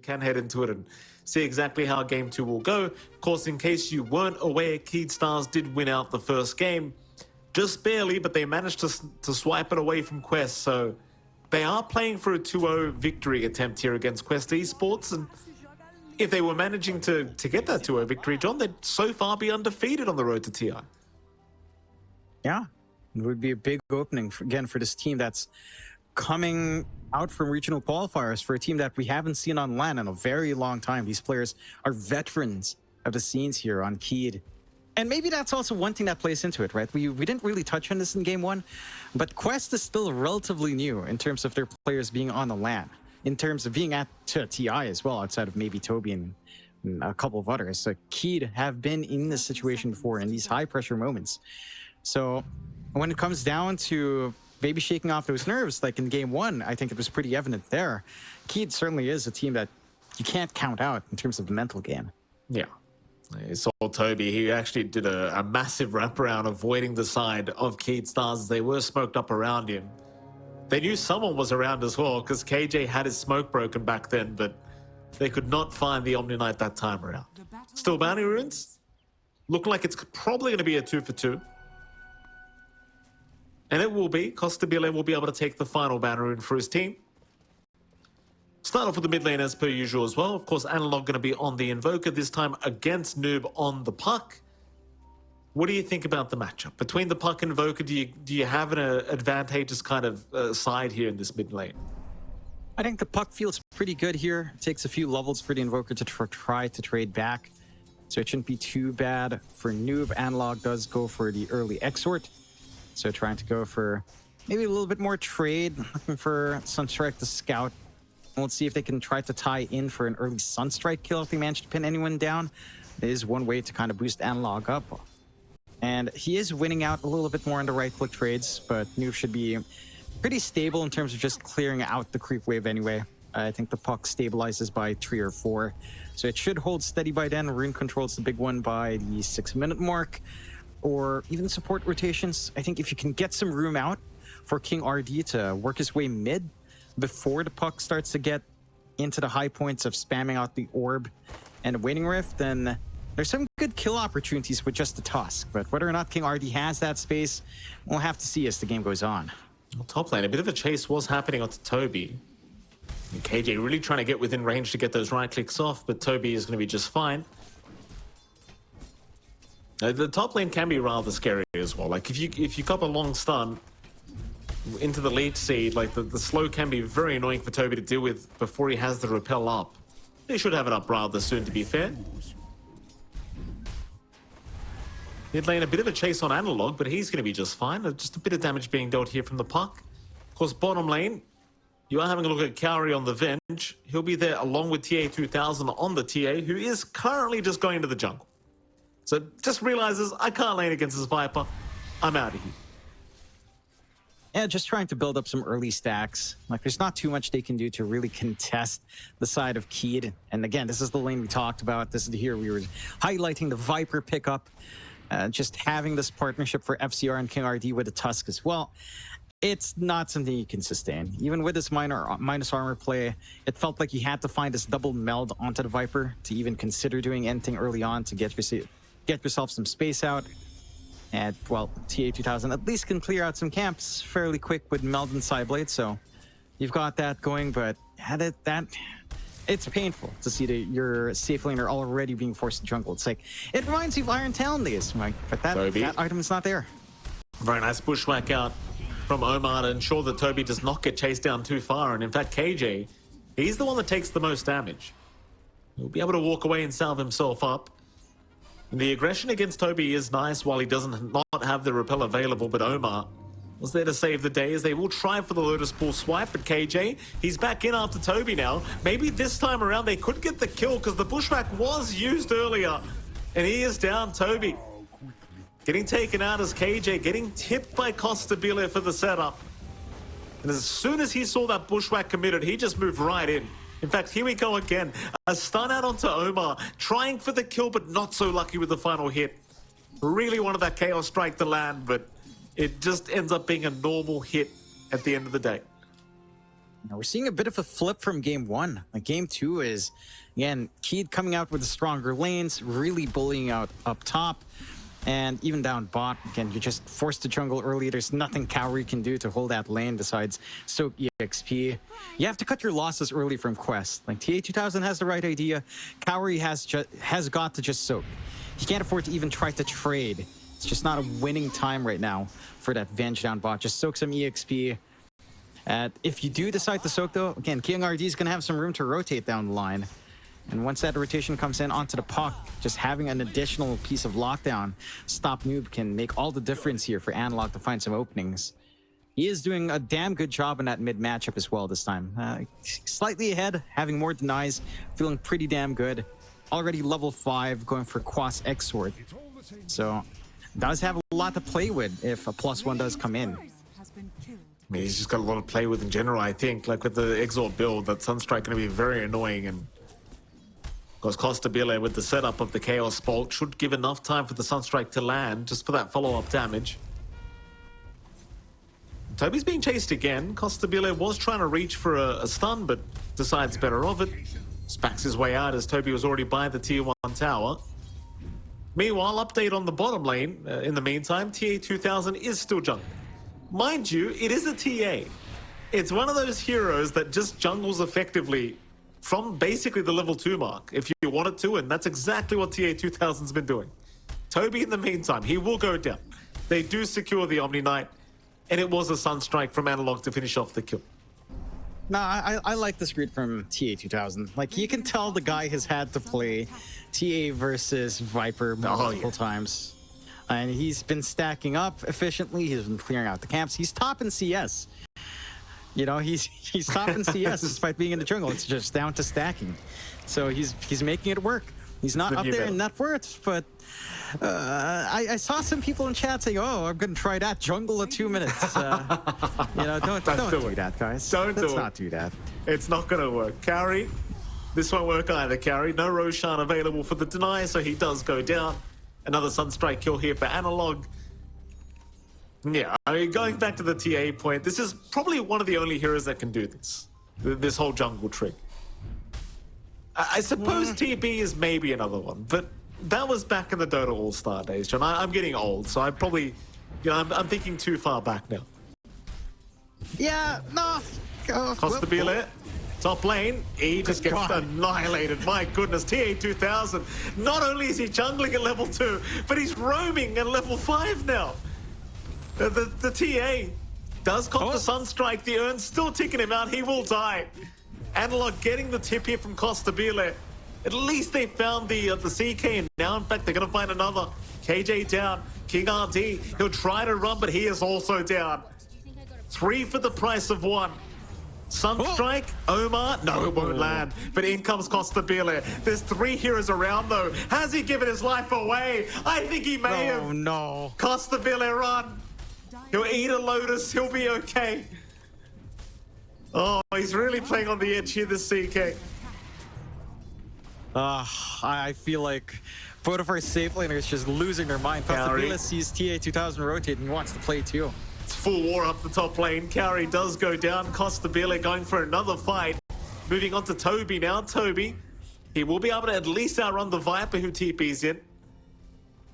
can head into it and see exactly how game 2 will go. Of course, in case you weren't aware, Keed Stars did win out the first game. Just barely, but they managed to swipe it away from Quest, so they are playing for a 2-0 victory attempt here against Quest Esports, and if they were managing to get that 2-0 victory, John, they'd so far be undefeated on the road to TI. Yeah, it would be a big opening, again, for this team that's coming out from regional qualifiers, for a team that we haven't seen on LAN in a very long time. These players are veterans of the scenes here on Keed. And maybe that's also one thing that plays into it, right? We didn't really touch on this in game 1, but Quest is still relatively new in terms of their players being on the LAN, in terms of being at TI as well, outside of maybe Toby and a couple of others. So Keed have been in this situation before, in these high-pressure moments. So when it comes down to maybe shaking off those nerves, like in game 1, I think it was pretty evident there. Keed certainly is a team that you can't count out in terms of the mental game. Yeah. You saw Toby, he actually did a massive wraparound avoiding the side of Keed Stars. They were smoked up around him. They knew someone was around as well, because KJ had his smoke broken back then, but they could not find the Omni Knight that time around. Still bounty runes? Look like it's probably going to be a 2 for 2. And it will be. Costabile will be able to take the final banner rune for his team. Start off with the mid lane as per usual as well. Of course, Analog going to be on the Invoker, this time against Noob on the Puck. What do you think about the matchup? Between the Puck and Invoker, do you have an advantageous kind of side here in this mid lane? I think the Puck feels pretty good here. It takes a few levels for the Invoker to try to trade back, so it shouldn't be too bad. For Noob, Analog does go for the early Exort, so trying to go for maybe a little bit more trade, looking for Sunstrike to scout. Let's see if they can try to tie in for an early Sunstrike kill if they manage to pin anyone down. It is one way to kind of boost Analog up. And he is winning out a little bit more on the right-click trades, but Noob should be pretty stable in terms of just clearing out the creep wave anyway. I think the Puck stabilizes by 3 or 4, so it should hold steady by then. Rune controls the big one by the 6-minute mark, or even support rotations. I think if you can get some room out for King RD to work his way mid before the Puck starts to get into the high points of spamming out the orb and Waning Rift, then there's some good kill opportunities with just the Tusk. But whether or not King RD has that space, we'll have to see as the game goes on. Well, top lane, a bit of a chase was happening onto Toby. And KJ really trying to get within range to get those right clicks off, but Toby is going to be just fine. The top lane can be rather scary as well. Like if you cop a long stun into the lead seed, like the slow can be very annoying for Toby to deal with before he has the repel up. He should have it up rather soon, to be fair. Mid lane, a bit of a chase on Analog, but he's going to be just fine. Just a bit of damage being dealt here from the Puck. Of course, bottom lane, you are having a look at Kaori on the Venge. He'll be there along with TI12 on the TA, who is currently just going to the jungle. So just realizes, I can't lane against this Viper. I'm out of here. Yeah, just trying to build up some early stacks. Like, there's not too much they can do to really contest the side of Keed. And again, this is the lane we talked about. This is here we were highlighting the Viper pickup. Just having this partnership for FCR and King RD with the Tusk as well. It's not something you can sustain. Even with this minus armor play, it felt like you had to find this double meld onto the Viper to even consider doing anything early on to get yourself some space out. And, well, TI12 at least can clear out some camps fairly quick with Meld and Psyblade, so you've got that going, but it's painful to see your safe laner already being forced to jungle. It's like, it reminds you of Iron Talon days, Mike, but that item is not there. Very nice bushwhack out from Omar to ensure that Toby does not get chased down too far, and in fact, KJ, he's the one that takes the most damage. He'll be able to walk away and salve himself up. The aggression against Toby is nice while he doesn't not have the repel available, but Omar was there to save the day as they will try for the Lotus Pool swipe, but KJ, he's back in after Toby now. Maybe this time around they could get the kill because the bushwhack was used earlier. And he is down, Toby. Getting taken out as KJ, getting tipped by Costabile for the setup. And as soon as he saw that bushwhack committed, he just moved right in. In fact, here we go again. A stun out onto Omar, trying for the kill, but not so lucky with the final hit. Really wanted that Chaos Strike to land, but it just ends up being a normal hit at the end of the day. Now we're seeing a bit of a flip from game one. Like game two is, again, Keed coming out with the stronger lanes, really bullying out up top, and even down bot. Again, you're just forced to jungle early. There's nothing Cowrie can do to hold that lane besides soak EXP. You have to cut your losses early from Quest. Like TA2000 has the right idea. Cowrie has got to just soak. He can't afford to even try to trade. It's just not a winning time right now for that Venge down bot. Just soak some EXP. If you do decide to soak, though, again, King RD is going to have some room to rotate down the line. And once that rotation comes in onto the puck, just having an additional piece of lockdown, stop noob can make all the difference here for Analog to find some openings. He is doing a damn good job in that mid matchup as well this time. Slightly ahead, having more denies, feeling pretty damn good. Already level 5, going for Quas X-Sword. So, does have a lot to play with if a +1 does come in. I mean, he's just got a lot to play with in general, I think. Like with the Exort build, that Sunstrike going to be very annoying. And because Costabile with the setup of the Chaos Bolt should give enough time for the Sunstrike to land, just for that follow-up damage. Toby's being chased again. Costabile was trying to reach for a stun, but decides better of it. Spacks his way out as Toby was already by the tier 1 tower. Meanwhile, update on the bottom lane. In the meantime, TA2000 is still jungling. Mind you, it is a TA. It's one of those heroes that just jungles effectively from basically the level 2 mark, if you wanted to, and that's exactly what TA2000's been doing. Toby, in the meantime, he will go down. They do secure the Omni Knight, and it was a Sunstrike from Analog to finish off the kill. No, I like this read from TA2000. Like, you can tell the guy has had to play TA versus Viper multiple times. And he's been stacking up efficiently. He's been clearing out the camps. He's top in CS. You know, he's top in CS despite being in the jungle. It's just down to stacking. So he's making it work. He's not up there in net worth, but I saw some people in chat saying, "Oh, I'm going to try that jungle at 2 minutes." You know, don't do that, guys. Let's not do that. It's not going to work. Carry, this won't work either. Carry, no Roshan available for the deny, so he does go down. Another Sunstrike kill here for Analog. Yeah, I mean, going back to the TA point, this is probably one of the only heroes that can do this whole jungle trick. I suppose TB is maybe another one, but that was back in the Dota All-Star days, John. I'm getting old, so I probably, you know, I'm thinking too far back now. Yeah, no. Costabile, top lane, he just gets annihilated. My goodness, TA2000, not only is he jungling at level 2, but he's roaming at level 5 now. The TA does cop the Sunstrike, the Urn's still ticking him out, he will die. Analog getting the tip here from Costabile. At least they found the CK, and now in fact they're going to find another. KJ down, King RD, he'll try to run, but he is also down. 3 for the price of 1. Sunstrike, Omar, no, it won't land, but in comes Costabile. There's 3 heroes around though. Has he given his life away? I think he may have. Oh no. Costabile, run. He'll eat a Lotus, he'll be okay. Oh, he's really playing on the edge here, this CK. I feel like both of our safe laners just losing their mind. Costabile sees TA2000 rotate and wants to play too. It's full war up the top lane. Cowrie does go down. Costabile going for another fight. Moving on to Toby now. Toby, he will be able to at least outrun the Viper who TP's in.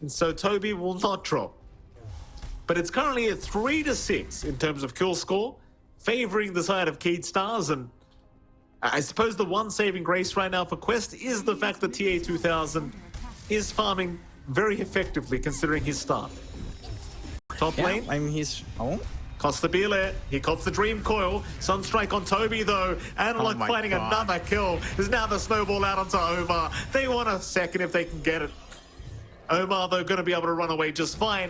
And so Toby will not drop. But it's currently a 3-6 in terms of kill score, favoring the side of Keed Stars. And I suppose the one saving grace right now for Quest is the fact that TA2000 is farming very effectively considering his start. Top lane. I mean, he's... Costabile, he cops the Dream Coil. Sunstrike on Toby though. Analog finding another kill. There's now the snowball out onto Omar. They want a second if they can get it. Omar though going to be able to run away just fine.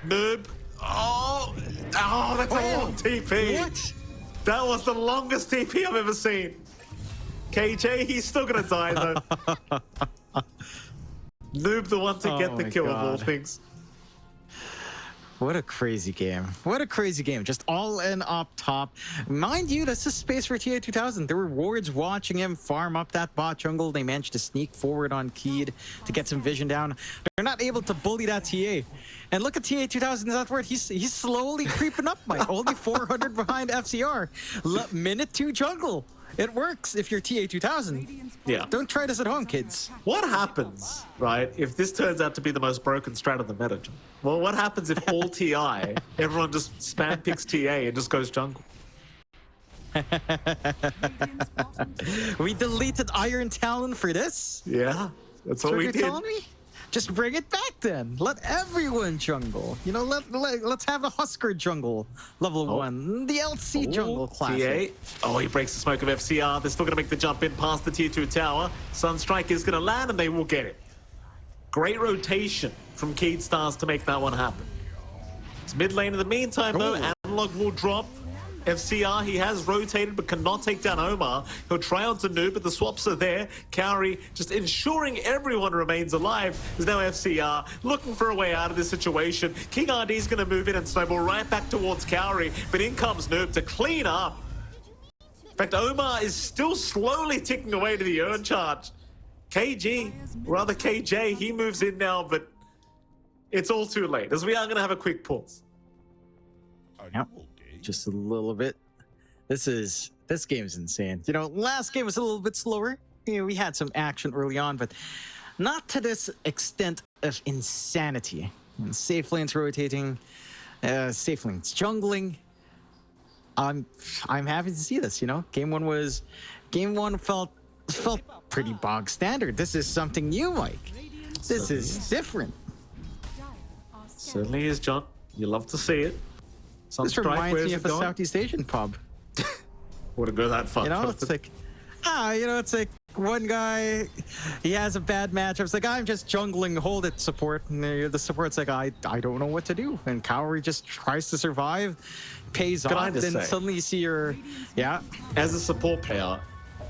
Noob. Oh, that's a long TP. What? That was the longest TP I've ever seen. KJ, he's still going to die though. Noob the one to get the kill of all things. What a crazy game. What a crazy game. Just all in up top. Mind you, that's a space for TI2000. There were wards watching him farm up that bot jungle. They managed to sneak forward on Keed to get some vision down. They're not able to bully that TA. And look at TI2000's that word. He's slowly creeping up, Mike. Only 400 behind FCR. Minute 2 jungle. It works if you're TA2000. Yeah. Don't try this at home, kids. What happens, right, if this turns out to be the most broken strat of the meta? Well, what happens if all TI, everyone just spam picks TA and just goes jungle? We deleted Iron Talon for this? Yeah, that's what we you're did. telling me? Just bring it back then. Let everyone jungle. You know, let's have a Husker jungle, level 1. The LC jungle classic. TA. Oh, he breaks the smoke of FCR. They're still going to make the jump in past the tier 2 tower. Sunstrike is going to land and they will get it. Great rotation from Keed Stars to make that one happen. It's mid lane in the meantime, though. Analog will drop. FCR, he has rotated but cannot take down Omar. He'll try on to Noob, but the swaps are there. Kaori just ensuring everyone remains alive. There's now FCR looking for a way out of this situation. King RD's going to move in and snowball right back towards Kaori, but in comes Noob to clean up. In fact, Omar is still slowly ticking away to the urn charge. KJ, he moves in now, but it's all too late, as we are going to have a quick pause. Yep. Just a little bit. This game's insane. You know, last game was a little bit slower. You know, we had some action early on, but not to this extent of insanity. And safe lanes rotating, safe lanes jungling. I'm happy to see this. You know, game one felt pretty bog standard. This is something new, Mike. This is different. Certainly is, John. You love to see it. This reminds me of a Southeast Asian pub. Wouldn't go that far. You know, it's like, it's like one guy, he has a bad matchup. It's like, I'm just jungling, hold it, support. And the support's like, I don't know what to do. And Kaori just tries to survive, pays off, then suddenly you see your, As a support player,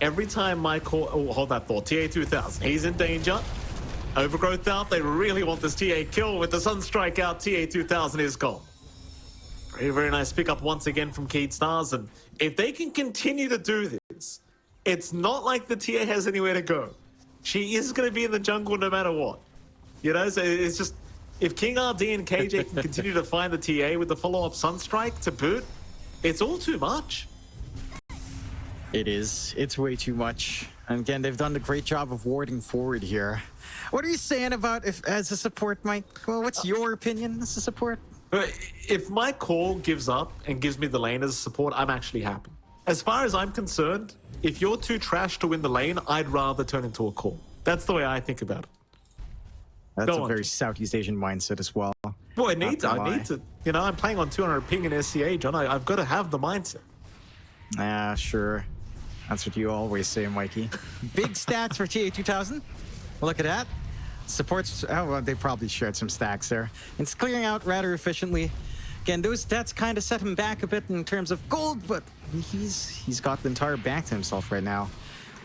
every time my core, hold that thought, TA2000, he's in danger. Overgrowth out, they really want this TA kill. With the Sunstrike out, TA2000 is gone. Very, very nice pickup once again from Keed Stars. And if they can continue to do this, it's not like the TA has anywhere to go. She is going to be in the jungle no matter what. You know, so it's just, if King RD and KJ can continue to find the TA with the follow-up Sunstrike to boot, it's all too much. It is. It's way too much. And again, they've done a great job of warding forward here. What are you saying about as a support, Mike? Well, what's your opinion as a support? If my core gives up and gives me the lane as a support, I'm actually happy. As far as I'm concerned, if you're too trash to win the lane, I'd rather turn into a core. That's the way I think about it. That's a very Southeast Asian mindset as well. Well, I need to. You know, I'm playing on 200 ping in SCA, John. I've got to have the mindset. Sure. That's what you always say, Mikey. Big stats for TA2000. Look at that. Supports, they probably shared some stacks there. It's clearing out rather efficiently. Again, those stats kind of set him back a bit in terms of gold, but he's got the entire bank to himself right now.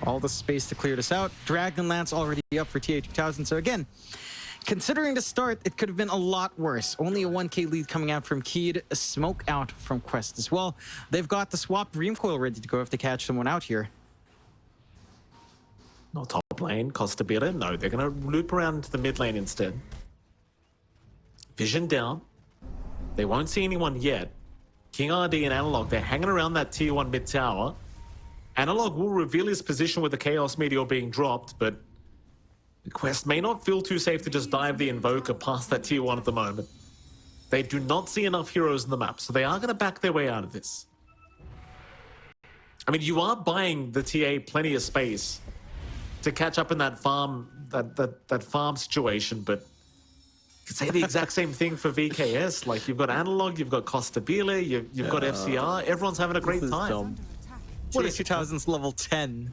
All the space to clear this out. Dragonlance already up for TA2000. So again, considering the start, it could have been a lot worse. Only a 1k lead coming out from Keed, a smoke out from Quest as well. They've got the swap Dream Coil ready to go if they catch someone out here. No top lane, Costa Beta. No, they're going to loop around to the mid lane instead. Vision down. They won't see anyone yet. King RD and Analog, they're hanging around that tier 1 mid tower. Analog will reveal his position with the Chaos Meteor being dropped, but the Quest may not feel too safe to just dive the Invoker past that tier 1 at the moment. They do not see enough heroes in the map, so they are going to back their way out of this. I mean, you are buying the TA plenty of space to catch up in that farm farm situation, but you could say the exact same thing for VKS. Like, you've got Analog, you've got Costa Bile, you've got FCR. Everyone's having a great time. What is 2000's level 10?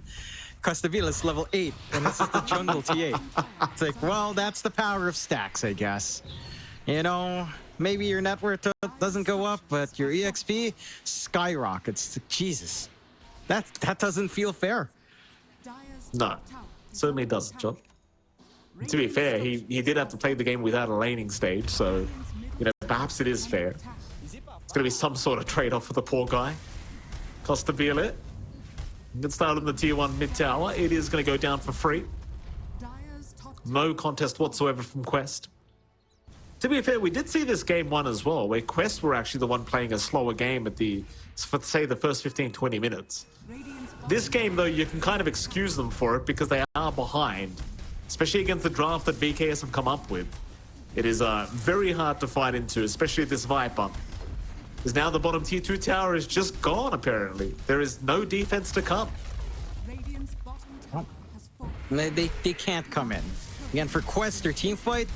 Costa Bile's level 8, and this is the jungle TA. It's like, well, that's the power of stacks, I guess. You know, maybe your net worth doesn't go up, but your EXP skyrockets. Jesus, that doesn't feel fair. No, certainly doesn't, John. To be fair, he did have to play the game without a laning stage, so, you know, Perhaps it is fair. It's going to be some sort of trade-off for the poor guy. Costabile. Get started in the tier 1 mid tower. It is going to go down for free. No contest whatsoever from Quest. To be fair, we did see this game 1 as well, where Quest were actually the one playing a slower game at for say the first 15-20 minutes. This game, though, you can kind of excuse them for it because they are behind, especially against the draft that VKS have come up with. It is very hard to fight into, especially this Viper. Because now the bottom tier 2 tower is just gone, apparently. There is no defense to come. They can't come in. Again, for Quest or Teamfight,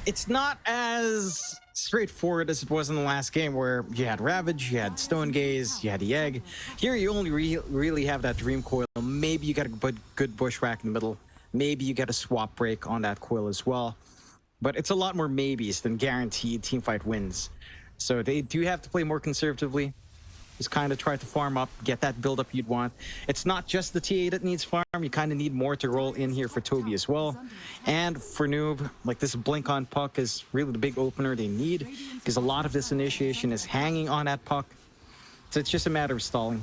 it's not as straightforward as it was in the last game where you had Ravage, you had Stone Gaze, you had the Egg. Here you only really have that Dream Coil. Maybe you get a good Bushwhack in the middle. Maybe you get a swap break on that coil as well. But it's a lot more maybes than guaranteed Teamfight wins. So they do have to play more conservatively. Just kind of try to farm up, get that build-up you'd want. It's not just the TA that needs farm. You kind of need more to roll in here for Toby as well. And for Noob, like this blink on puck is really the big opener they need, because a lot of this initiation is hanging on that puck. So it's just a matter of stalling.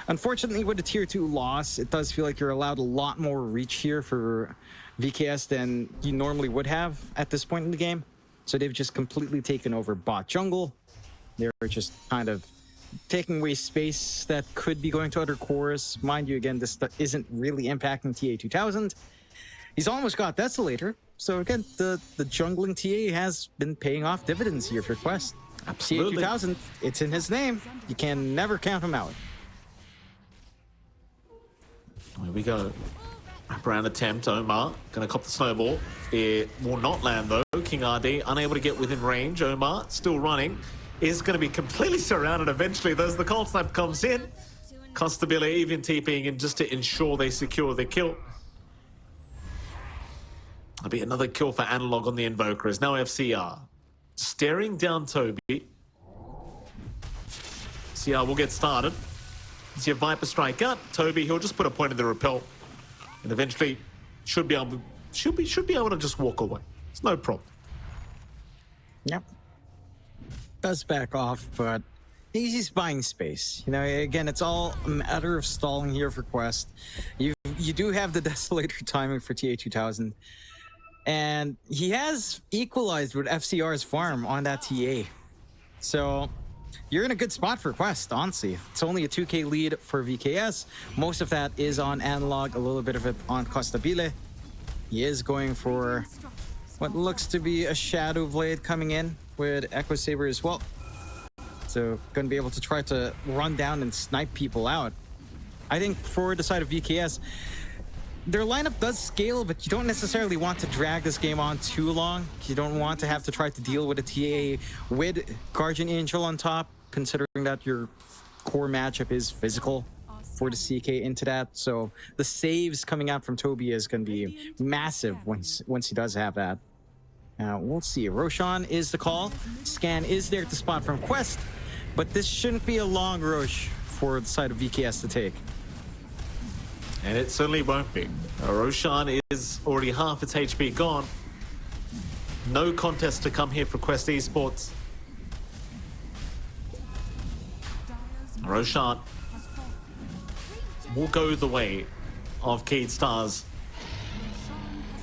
Unfortunately, with the tier 2 loss, it does feel like you're allowed a lot more reach here for VKS than you normally would have at this point in the game. So they've just completely taken over bot jungle. They're just kind of taking away space that could be going to other cores. Mind you, again, this isn't really impacting TA2000. He's almost got Desolator. So again, the jungling TA has been paying off dividends here for Quest. Absolutely. TA2000, it's in his name. You can never count him out. Here we go. Wraparound attempt, Omar. Gonna cop the snowball. It will not land though. King RD unable to get within range. Omar still running. Is going to be completely surrounded eventually. As the cold snap comes in, Costabile even TPing in just to ensure they secure the kill. That'll be another kill for Analog on the Invoker as now FCR staring down Toby. CR will get started. See a Viper strike out. Toby, he'll just put a point in the repel, and eventually should be able to just walk away. It's no problem. Yep. Does back off, but he's buying space. You know, again, it's all a matter of stalling here for Quest. You do have the Desolator timing for TA2000, and he has equalized with FCR's farm on that TA. So you're in a good spot for Quest, honestly. It's only a 2k lead for VKS. Most of that is on Analog, a little bit of it on Costabile. He is going for what looks to be a Shadow Blade coming in with Echo Saber as well. So going to be able to try to run down and snipe people out. I think for the side of VKS, their lineup does scale, but you don't necessarily want to drag this game on too long. You don't want to have to try to deal with a TA with Guardian Angel on top, considering that your core matchup is physical for the CK into that. So the saves coming out from Toby is going to be massive once he does have that. We'll see. Roshan is the call. Scan is there to spot from Quest, but this shouldn't be a long Rosh for the side of VKS to take. And it certainly won't be. Roshan is already half its HP gone. No contest to come here for Quest Esports. Roshan will go the way of Keyed Stars.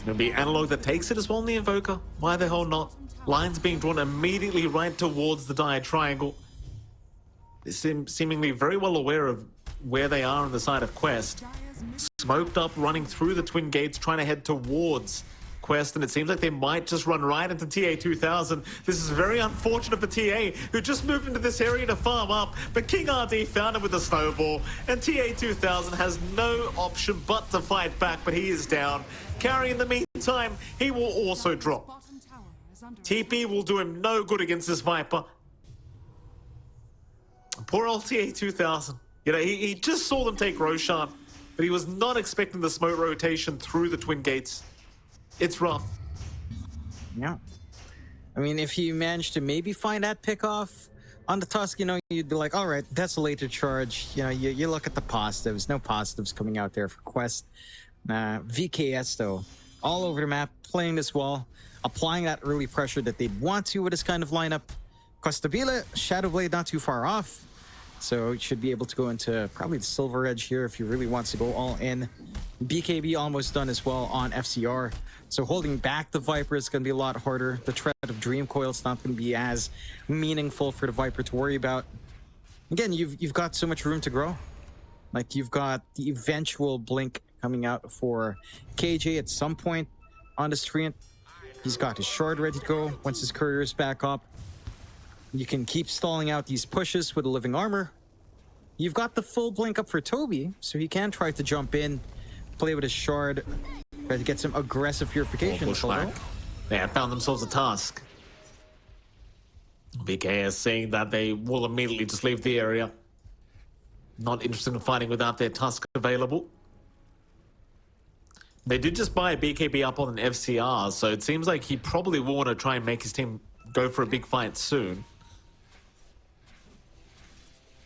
It'll be Analog that takes it as well in the Invoker. Why the hell not? Lines being drawn immediately right towards the Dire Triangle. They're seemingly very well aware of where they are on the side of Quest. Smoked up, running through the twin gates, trying to head towards Quest, and it seems like they might just run right into TA2000. This is very unfortunate for TA, who just moved into this area to farm up, but King RD found him with a snowball, and TA2000 has no option but to fight back, but he is down. Carry in the meantime, he will also drop. TP will do him no good against this Viper. Poor old TA2000. You know, he just saw them take Roshan, but he was not expecting the smoke rotation through the twin gates. It's rough. Yeah. I mean, if you managed to maybe find that pick off on the Tusk, you know, you'd be like, all right, Desolator charge. You know, you look at the positives. No positives coming out there for Quest. VKS, though, all over the map, playing this well. applying that early pressure that they'd want to with this kind of lineup. Costabile, Shadowblade not too far off. So he should be able to go into probably the Silver Edge here if he really wants to go all in. BKB almost done as well on FCR. So holding back the Viper is going to be a lot harder. The threat of Dream Coil is not going to be as meaningful for the Viper to worry about. Again, you've got so much room to grow. Like, you've got the eventual Blink coming out for KJ at some point on the stream. He's got his shard ready to go once his courier is back up. You can keep stalling out these pushes with a living armor. You've got the full Blink up for Toby, so he can try to jump in, play with his shard, try to get some aggressive purification. Pushback. They have found themselves a task. BKS saying that they will immediately just leave the area. Not interested in fighting without their tusk available. They did just buy a BKB up on an FCR, so it seems like he probably will want to try and make his team go for a big fight soon.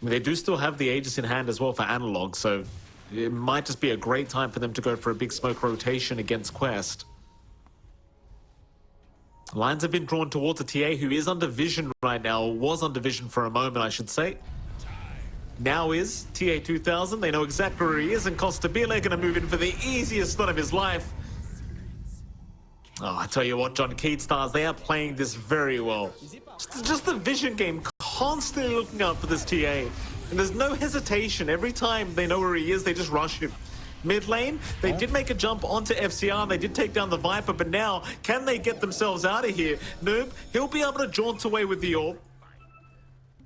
They do still have the Aegis in hand as well for Analog, so it might just be a great time for them to go for a big smoke rotation against Quest. Lines have been drawn towards a TA who is under vision right now, or was under vision for a moment, I should say. Now is TI12. They know exactly where he is, and Costabile going to move in for the easiest stun of his life. Oh, I tell you what, John Keatstars, they are playing this very well. Just the vision game, constantly looking out for this TA. And there's no hesitation. Every time they know where he is, they just rush him. Mid lane, they did make a jump onto FCR, and they did take down the Viper, but now, can they get themselves out of here? Noob, he'll be able to jaunt away with the orb.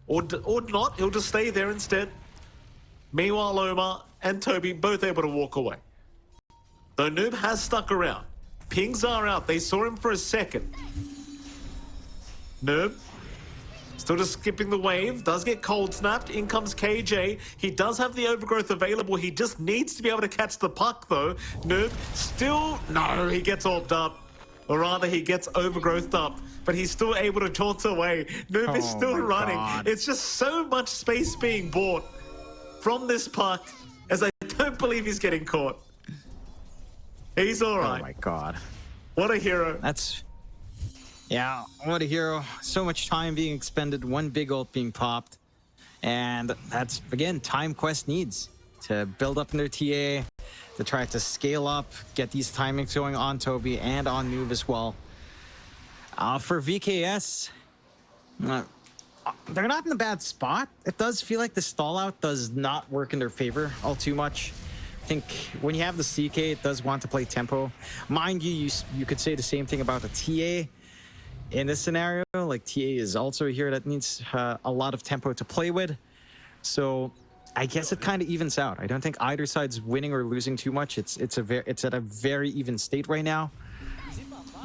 Or not, he'll just stay there instead. Meanwhile, Omar and Toby both able to walk away. Though Noob has stuck around. Pings are out, they saw him for a second. Noob, still just skipping the wave, does get cold snapped. In comes KJ. He does have the overgrowth available. He just needs to be able to catch the puck though. Noob, still, no, he gets orbed up. Or rather, he gets overgrowthed up, but he's still able to jaunt away. Noob is still running. God. It's just so much space being bought from this puck, as I don't believe he's getting caught. He's all right. Oh my God. What a hero. Yeah, what a hero. So much time being expended, one big ult being popped. And that's, again, time Quest needs to build up in their TA, to try to scale up, get these timings going on Toby and on Noob as well. For VKS, they're not in a bad spot. It does feel like the stall out does not work in their favor all too much. I think when you have the CK, it does want to play tempo. Mind you, you could say the same thing about the TA. In this scenario, like TA is also here that needs a lot of tempo to play with. So I guess it kind of evens out. I don't think either side's winning or losing too much. It's at a very even state right now.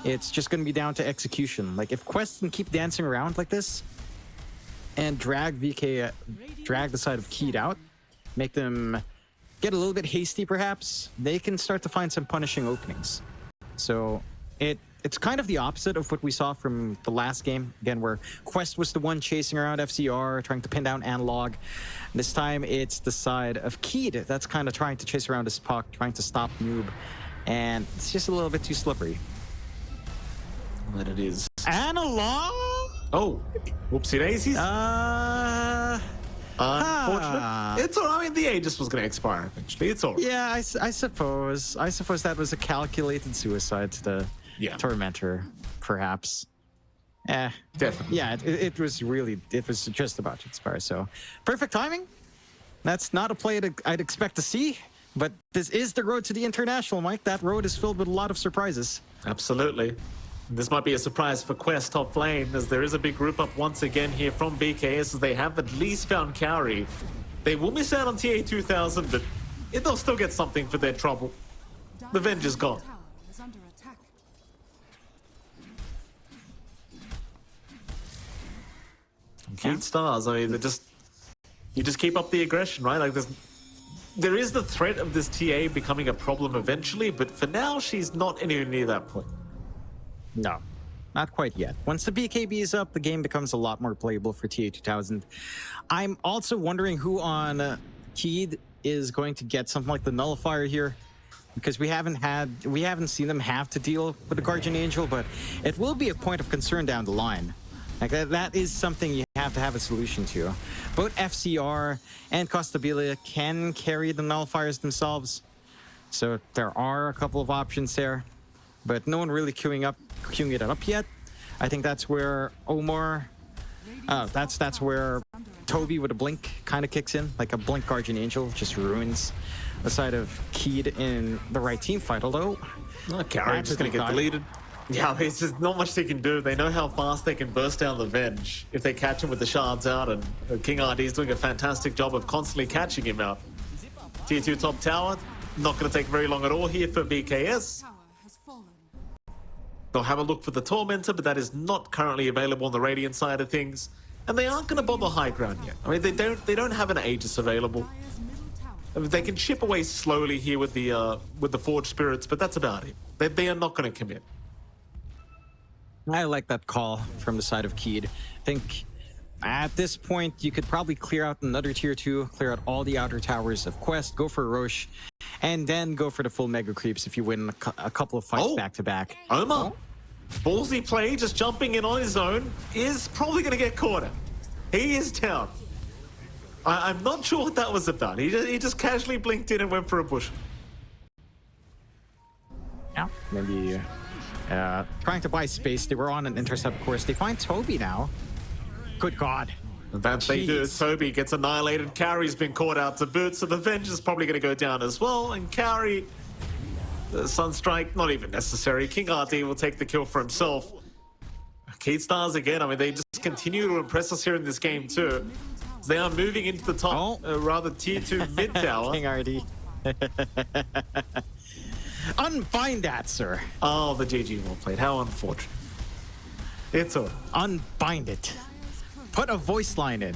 It's just going to be down to execution. Like, if Quest can keep dancing around like this and drag the side of Keyed out, make them get a little bit hasty perhaps, they can start to find some punishing openings. So it's kind of the opposite of what we saw from the last game, again, where Quest was the one chasing around FCR, trying to pin down Analog. This time, it's the side of Keyed that's kind of trying to chase around his puck, trying to stop Noob, and it's just a little bit too slippery. That it is. Analog? Oh, whoopsie daisies. Unfortunate. It's all right. I mean, the Aegis was going to expire eventually. It's all right. Yeah, I suppose. I suppose that was a calculated suicide to the Tormentor, perhaps. Definitely. Yeah, it was just about to expire, so perfect timing. That's not a play I'd expect to see, but this is the road to the international, Mike. That road is filled with a lot of surprises. Absolutely. This might be a surprise for Quest top lane, as there is a big group up once again here from BKS, as they have at least found Cowrie. They will miss out on TA2000, but they'll still get something for their trouble. The Venge's gone. Cute stars. I mean, you just keep up the aggression, right? Like, there is the threat of this TA becoming a problem eventually, but for now, she's not anywhere near that point. No, not quite yet. Once the BKB is up, the game becomes a lot more playable for TA2000. I'm also wondering who on Keyed is going to get something like the Nullifier here. because we haven't seen them have to deal with the Guardian Angel, but it will be a point of concern down the line. Like that is something you have to have a solution to. Both FCR and Costabilia can carry the nullifiers themselves, so there are a couple of options there, but no one really queuing it up yet. I think that's where Omar, that's where Toby with a blink kind of kicks in, like a blink Guardian Angel just ruins the side of Keed in the right team fight, although... Carry just going to get deleted. Yeah, there's just not much they can do. They know how fast they can burst down the Venge if they catch him with the shards out, and King RD is doing a fantastic job of constantly catching him out. Tier 2 top tower, not going to take very long at all here for VKS. They'll have a look for the Tormentor, but that is not currently available on the Radiant side of things. And they aren't going to bother high ground yet. I mean, they don't have an Aegis available. They can chip away slowly here with the Forged Spirits, but that's about it. They are not going to commit. I like that call from the side of Keed. I think at this point, you could probably clear out another tier 2, clear out all the outer towers of Quest, go for Roche, and then go for the full Mega Creeps if you win a couple of fights back-to-back. Omar, ballsy play, just jumping in on his own, is probably going to get caught out. He is down. I'm not sure what that was about. He just casually blinked in and went for a bush. Yeah, maybe trying to buy space. They were on an intercept course. They find Toby now. Good God. That they do. Toby gets annihilated. Carry's been caught out to boot, so the Venge is probably going to go down as well. And Carry, the Sunstrike, not even necessary. King RD will take the kill for himself. Keed Stars again. I mean, they just continue to impress us here in this game too. They are moving into the top, rather tier 2 mid tower. King RD. Unbind that, sir. Oh, the GG well played. How unfortunate. It's all. Unbind it. Put a voice line in.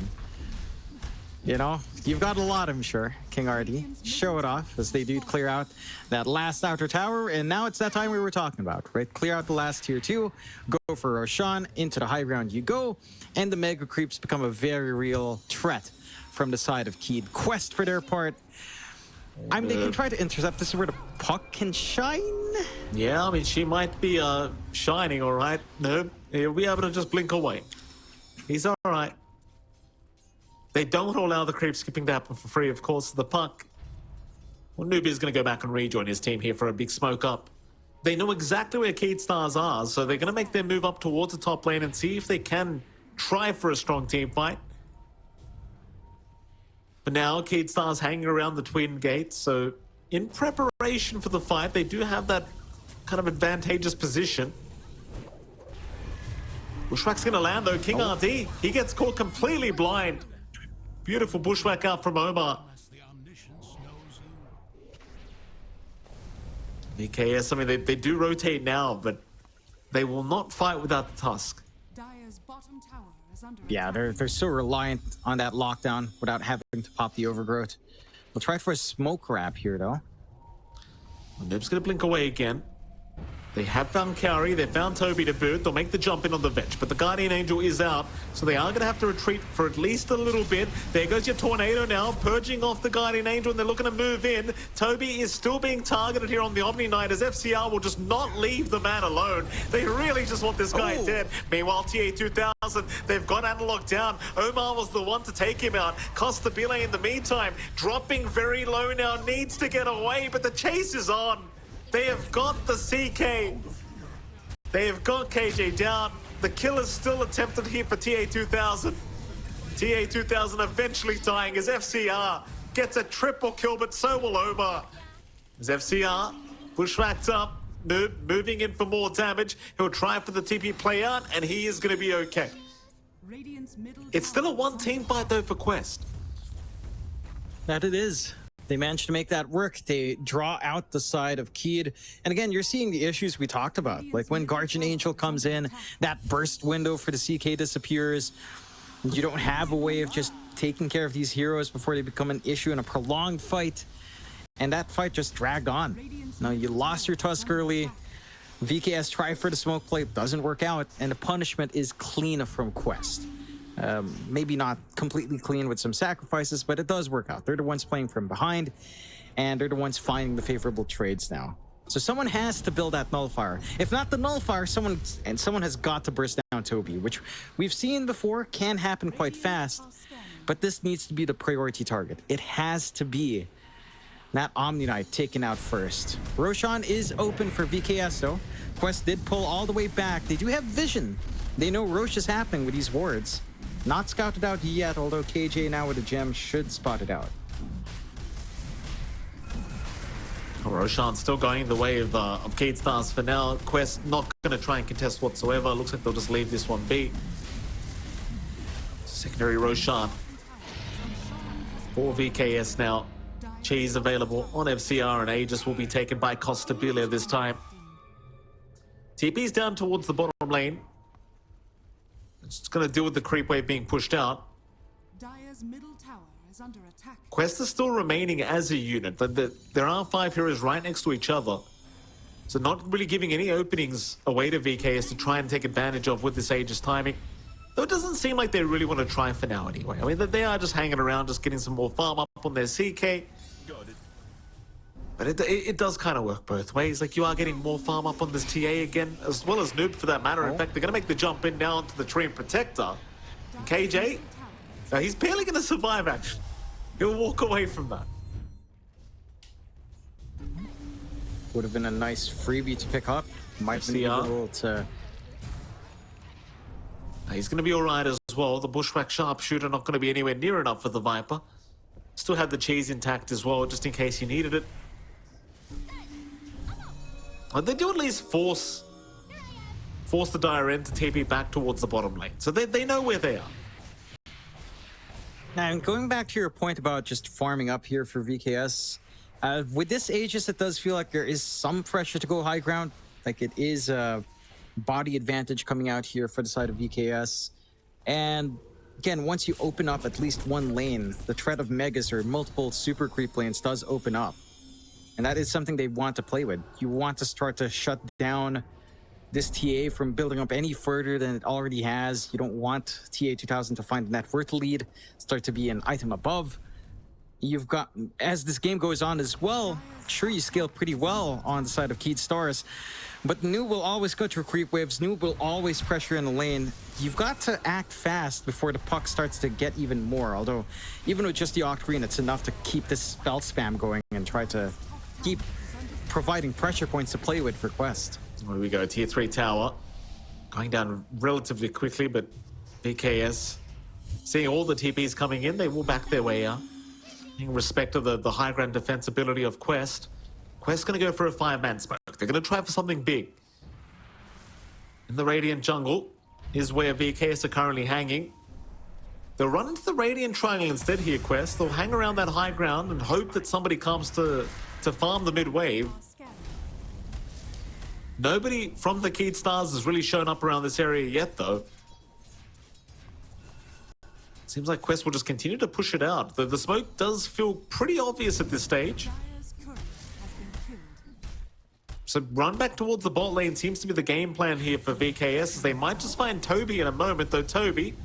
You know, you've got a lot, I'm sure, King RD. Show it off as they do clear out that last outer tower, and now it's that time we were talking about, right? Clear out the last tier 2, go for Roshan, into the high ground you go, and the Mega Creeps become a very real threat from the side of Keed. Quest, for their part, I mean, they can try to intercept. This is where the puck can shine. Yeah, I mean, she might be shining, all right. No, he'll be able to just blink away. He's all right. They don't allow the creep skipping to happen for free, of course. The puck. Well, Nubia's going to go back and rejoin his team here for a big smoke up. They know exactly where Keed Stars are, so they're going to make their move up towards the top lane and see if they can try for a strong team fight. But now, Keed Stars hanging around the twin gates, so in preparation for the fight, they do have that kind of advantageous position. Bushwhack's going to land, though. King RD, he gets caught completely blind. Beautiful bushwhack out from Omar. VKS, I mean, they do rotate now, but they will not fight without the Tusk. Yeah, they're so reliant on that lockdown without having to pop the overgrowth. We'll try for a smoke wrap here, though. Noob's going to blink away again. They have found Carry, they found Toby to boot, they'll make the jump in on the Venge, but the Guardian Angel is out, so they are going to have to retreat for at least a little bit. There goes your Tornado now, purging off the Guardian Angel, and they're looking to move in. Toby is still being targeted here on the Omni Knight, as FCR will just not leave the man alone. They really just want this guy dead. Meanwhile, TI12, they've got Analog down. Omar was the one to take him out. Costabile in the meantime, dropping very low now, needs to get away, but the chase is on. They have got the CK. They have got KJ down. The kill is still attempted here for TA2000. TA2000 eventually dying as FCR gets a triple kill, but so will Omar. As FCR bushwhacked up, Noob moving in for more damage. He'll try for the TP play out, and he is going to be okay. It's still a one-team fight, though, for Quest. That it is. They managed to make that work. They draw out the side of Keed. And again, you're seeing the issues we talked about. Like when Guardian Angel comes in, that burst window for the CK disappears. You don't have a way of just taking care of these heroes before they become an issue in a prolonged fight. And that fight just dragged on. Now, you lost your Tusk early. VKS tried for the smoke play, doesn't work out. And the punishment is clean from Quest. Maybe not completely clean with some sacrifices, but it does work out. They're the ones playing from behind. and they're the ones finding the favorable trades now. So someone has to build that nullifier. If not the nullifier, someone has got to burst down Toby, which we've seen before can happen quite fast. But this needs to be the priority target. It has to be that Omni Knight taken out first. Roshan is open for VKS though. Quest did pull all the way back. They do have vision. They know Roche is happening with these wards. Not scouted out yet, although KJ now with a gem should spot it out. Roshan still going the way of Cade Stars for now. Quest not going to try and contest whatsoever. Looks like they'll just leave this one be. Secondary Roshan for VKS now. Cheese available on FCR, and Aegis will be taken by Costabilia this time. TP's down towards the bottom lane. It's just going to deal with the creep wave being pushed out. Dire's middle tower is under attack. Quest is still remaining as a unit. There are 5 heroes right next to each other. So not really giving any openings away to VKS to try and take advantage of with this Aegis timing. Though it doesn't seem like they really want to try for now anyway. I mean, they are just hanging around, just getting some more farm up on their CK. But it does kind of work both ways. Like, you are getting more farm up on this TA again, as well as Noob for that matter. In fact, they're going to make the jump in now onto the Tree and Protector. And KJ, he's barely going to survive, actually. He'll walk away from that. Would have been a nice freebie to pick up. Might have been able to... He's going to be all right as well. The Bushwhack Sharpshooter not going to be anywhere near enough for the Viper. Still had the cheese intact as well, just in case he needed it. They do at least force the Dire End to TP back towards the bottom lane. So they know where they are. And going back to your point about just farming up here for VKS, with this Aegis, it does feel like there is some pressure to go high ground. Like, it is a body advantage coming out here for the side of VKS. And again, once you open up at least one lane, the threat of Megas or multiple super creep lanes does open up. And that is something they want to play with. You want to start to shut down this TA from building up any further than it already has. You don't want TI12 to find a net worth lead, start to be an item above. You've got, as this game goes on as well, sure, you scale pretty well on the side of Keyed Stars, but Noob will always go through creep waves. Noob will always pressure in the lane. You've got to act fast before the puck starts to get even more. Although, even with just the Octarine, it's enough to keep this spell spam going and try to keep providing pressure points to play with for Quest. Here we go, tier 3 tower. Going down relatively quickly, but VKS, seeing all the TPs coming in, they will back their way out. In respect of the high ground defensibility of Quest, Quest's going to go for a 5-man smoke. They're going to try for something big. In the Radiant jungle is where VKS are currently hanging. They'll run into the Radiant triangle instead here, Quest. They'll hang around that high ground and hope that somebody comes to farm the mid-wave. Nobody from the Keyed Stars has really shown up around this area yet, though. Seems like Quest will just continue to push it out. The smoke does feel pretty obvious at this stage. So run back towards the bot lane seems to be the game plan here for VKS, as they might just find Toby in a moment, though Toby,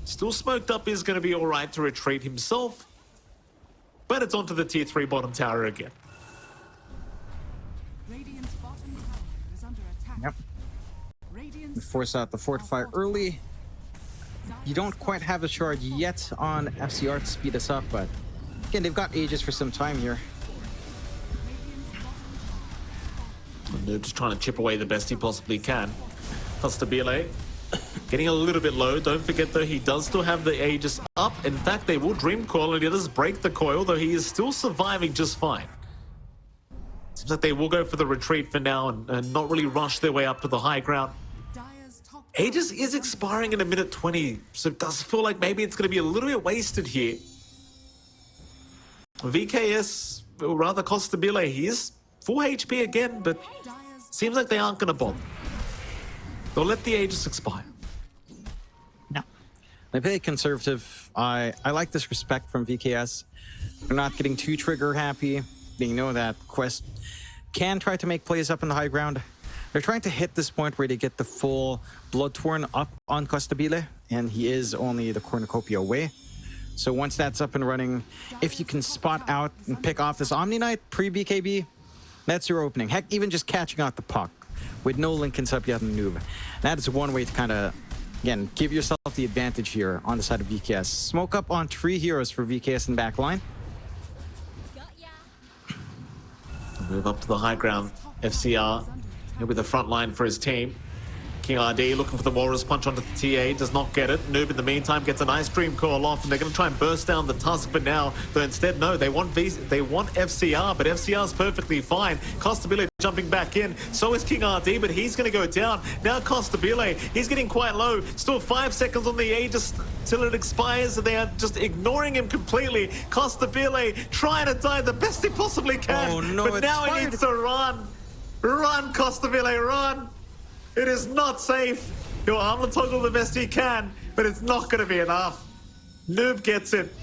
still smoked up, is going to be all right to retreat himself. But it's onto the tier 3 bottom tower again. Yep. Force out the Fortify early. You don't quite have a shard yet on FCR to speed us up, but again, they've got Aegis for some time here. They're just trying to chip away the best he possibly can. Costabile getting a little bit low. Don't forget, though, he does still have the Aegis up. In fact, they will Dream Coil, and he does break the coil, though he is still surviving just fine. Seems like they will go for the retreat for now and not really rush their way up to the high ground. Aegis is expiring in a minute 20, so it does feel like maybe it's going to be a little bit wasted here. VKS, or rather Costabile, he is full HP again, but seems like they aren't going to bother. They'll let the Aegis expire. No. They play conservative. I like this respect from VKS. They're not getting too trigger happy. They know that Quest can try to make plays up in the high ground. They're trying to hit this point where they get the full Bloodthorn up on Costabile, and he is only the cornucopia away. So once that's up and running, if you can spot out and pick off this Omni Knight pre-BKB, that's your opening. Heck, even just catching out the puck with no Lincolns up yet on Noob. That is one way to kind of, again, give yourself the advantage here on the side of VKS. Smoke up on 3 heroes for VKS in back line. Move up to the high ground. FCR, he'll be the front line for his team. King RD looking for the Walrus Punch onto the TA, does not get it. Noob in the meantime gets an Ice Dream call off, and they're going to try and burst down the Tusk, but now, but instead, no, they want FCR, but FCR's perfectly fine. Costabile jumping back in, so is King RD, but he's going to go down. Now Costabile, he's getting quite low. Still 5 seconds on the A just till it expires, and they are just ignoring him completely. Costabile trying to die the best he possibly can, Oh, no, but now he needs to run. Run, Costabile, run. It is not safe. He'll armor toggle the best he can, but it's not going to be enough. Noob gets it.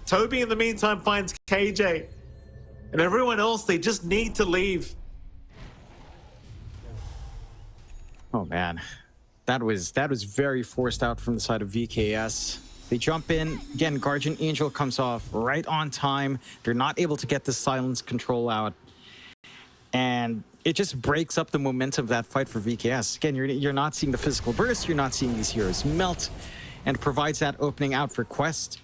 Toby, in the meantime, finds KJ. And everyone else, they just need to leave. Oh, man. That was very forced out from the side of VKS. They jump in. Again, Guardian Angel comes off right on time. They're not able to get the silence control out. And it just breaks up the momentum of that fight for VKS. Again, you're not seeing the physical burst, you're not seeing these heroes melt, and provides that opening out for Quest.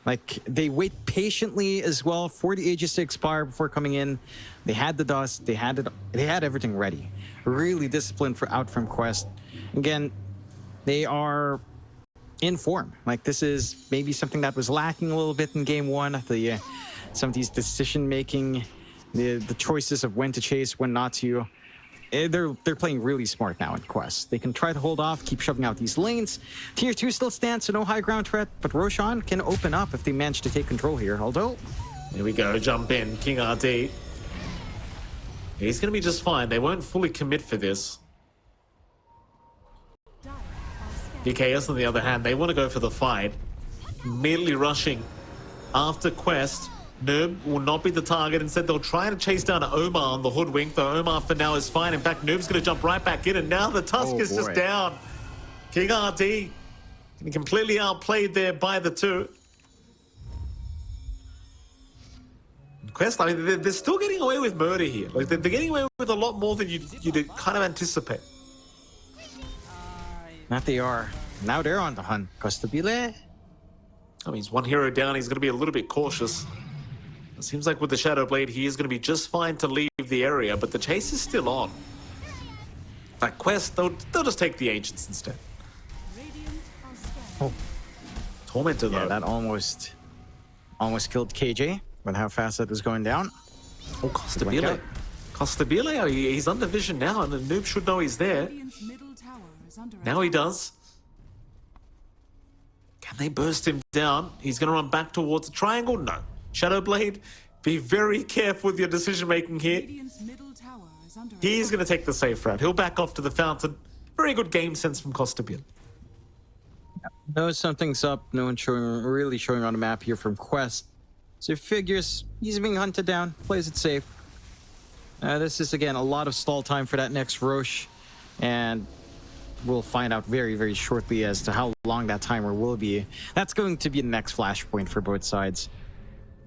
Like, they wait patiently as well for the Aegis to expire before coming in. They had the dust, they had everything ready. Really disciplined out from Quest. Again, they are in form. Like, this is maybe something that was lacking a little bit in game 1. Some of these decision making, the choices of when to chase, when not to. They're playing really smart now in Quest. They can try to hold off, keep shoving out these lanes. Tier 2 still stands, so no high ground threat, but Roshan can open up if they manage to take control here, although... Here we go, jump in, King RD. He's going to be just fine. They won't fully commit for this. DKS, on the other hand, they want to go for the fight. Immediately rushing after Quest. Noob will not be the target. Instead, they'll try to chase down Omar on the hoodwink, though Omar for now is fine. In fact, Noob's going to jump right back in, and now the Tusk is just down. King RD getting completely outplayed there by the 2. Quest, I mean, they're still getting away with murder here. Like, they're getting away with a lot more than you'd kind of anticipate. That they are. Now they're on the hunt. Costabile. I mean, he's 1 hero down. He's going to be a little bit cautious. It seems like with the Shadow Blade, he is going to be just fine to leave the area, but the chase is still on. That Quest, they'll just take the Ancients instead. Oh. Tormentor, though. Yeah, that almost killed KJ with how fast that was going down. Oh, Costabile. Costabile, he's under vision now, and the Noob should know he's there. Now he does. Can they burst him down? He's going to run back towards the triangle? No. Shadow Blade, be very careful with your decision-making here. He's going to take the safe route. He'll back off to the fountain. Very good game sense from Costabile. Knows something's up. No one really showing on the map here from Quest. So he figures he's being hunted down. Plays it safe. This is, again, a lot of stall time for that next Roche. And we'll find out very, very shortly as to how long that timer will be. That's going to be the next flashpoint for both sides.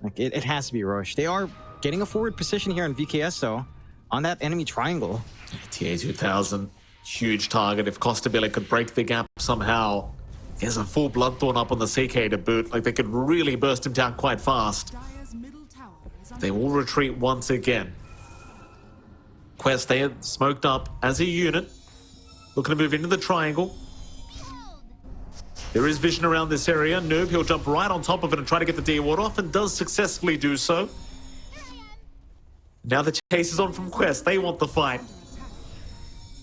Like, it has to be Roche. They are getting a forward position here on VKS, though, on that enemy triangle. TI12, huge target. If Costabile could break the gap somehow, he has a full Bloodthorn up on the CK to boot. Like, they could really burst him down quite fast. They will retreat once again. Quest, they are smoked up as a unit. Looking to move into the triangle. There is vision around this area. Noob, he'll jump right on top of it and try to get the D-Ward off, and does successfully do so. Now the chase is on from Quest. They want the fight.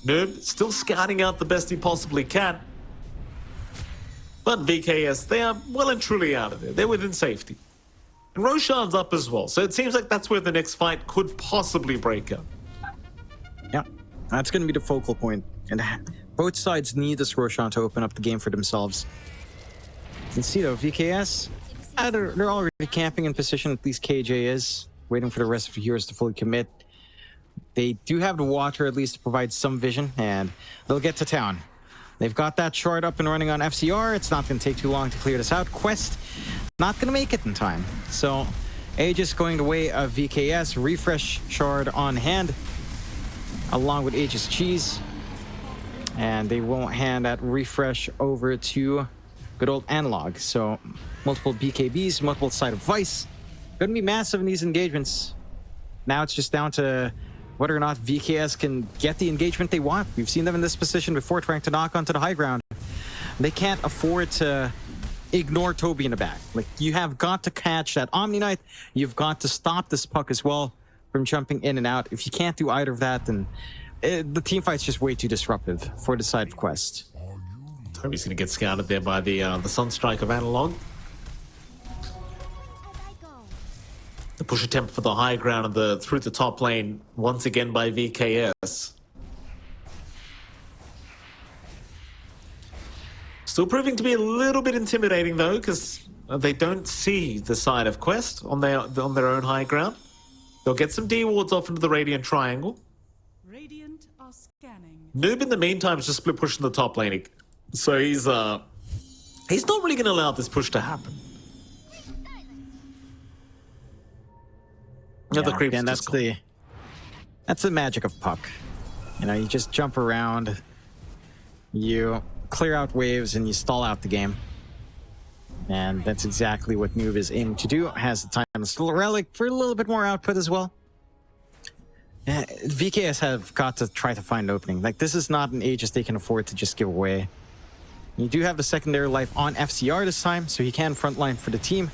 Noob still scouting out the best he possibly can. But VKS, they are well and truly out of there. They're within safety. And Roshan's up as well, so it seems like that's where the next fight could possibly break up. Yeah, that's going to be the focal point. And both sides need this Roshan to open up the game for themselves. You can see, though, VKS, they're already camping in position, at least KJ is, waiting for the rest of the heroes to fully commit. They do have the water, at least, to provide some vision, and they'll get to town. They've got that shard up and running on FCR. It's not going to take too long to clear this out. Quest, not going to make it in time. So Aegis going the way of VKS, refresh shard on hand, along with Aegis Cheese. And they won't hand that refresh over to good old Analog. So multiple BKBs, multiple side of Vice. Going to be massive in these engagements. Now it's just down to whether or not VKS can get the engagement they want. We've seen them in this position before, trying to knock onto the high ground. They can't afford to ignore Toby in the back. Like, you have got to catch that Omni Knight. You've got to stop this puck as well from jumping in and out. If you can't do either of that, then the team fight's just way too disruptive for the side of Quest. Toby's going to get scouted there by the Sunstrike of Analog. The push attempt for the high ground and through the top lane once again by VKS. Still proving to be a little bit intimidating though, because they don't see the side of Quest on their own high ground. They'll get some D wards off into the Radiant Triangle. Radiant are scanning. Noob in the meantime is just split pushing the top lane, so he's not really going to allow this push to happen. Yeah, again, that's the magic of puck. You know, you just jump around, you clear out waves, and you stall out the game. And that's exactly what Noob is aiming to do. Has the time and Relic for a little bit more output as well. VKS have got to try to find an opening. Like, this is not an Aegis they can afford to just give away. You do have the secondary life on FCR this time, so he can frontline for the team.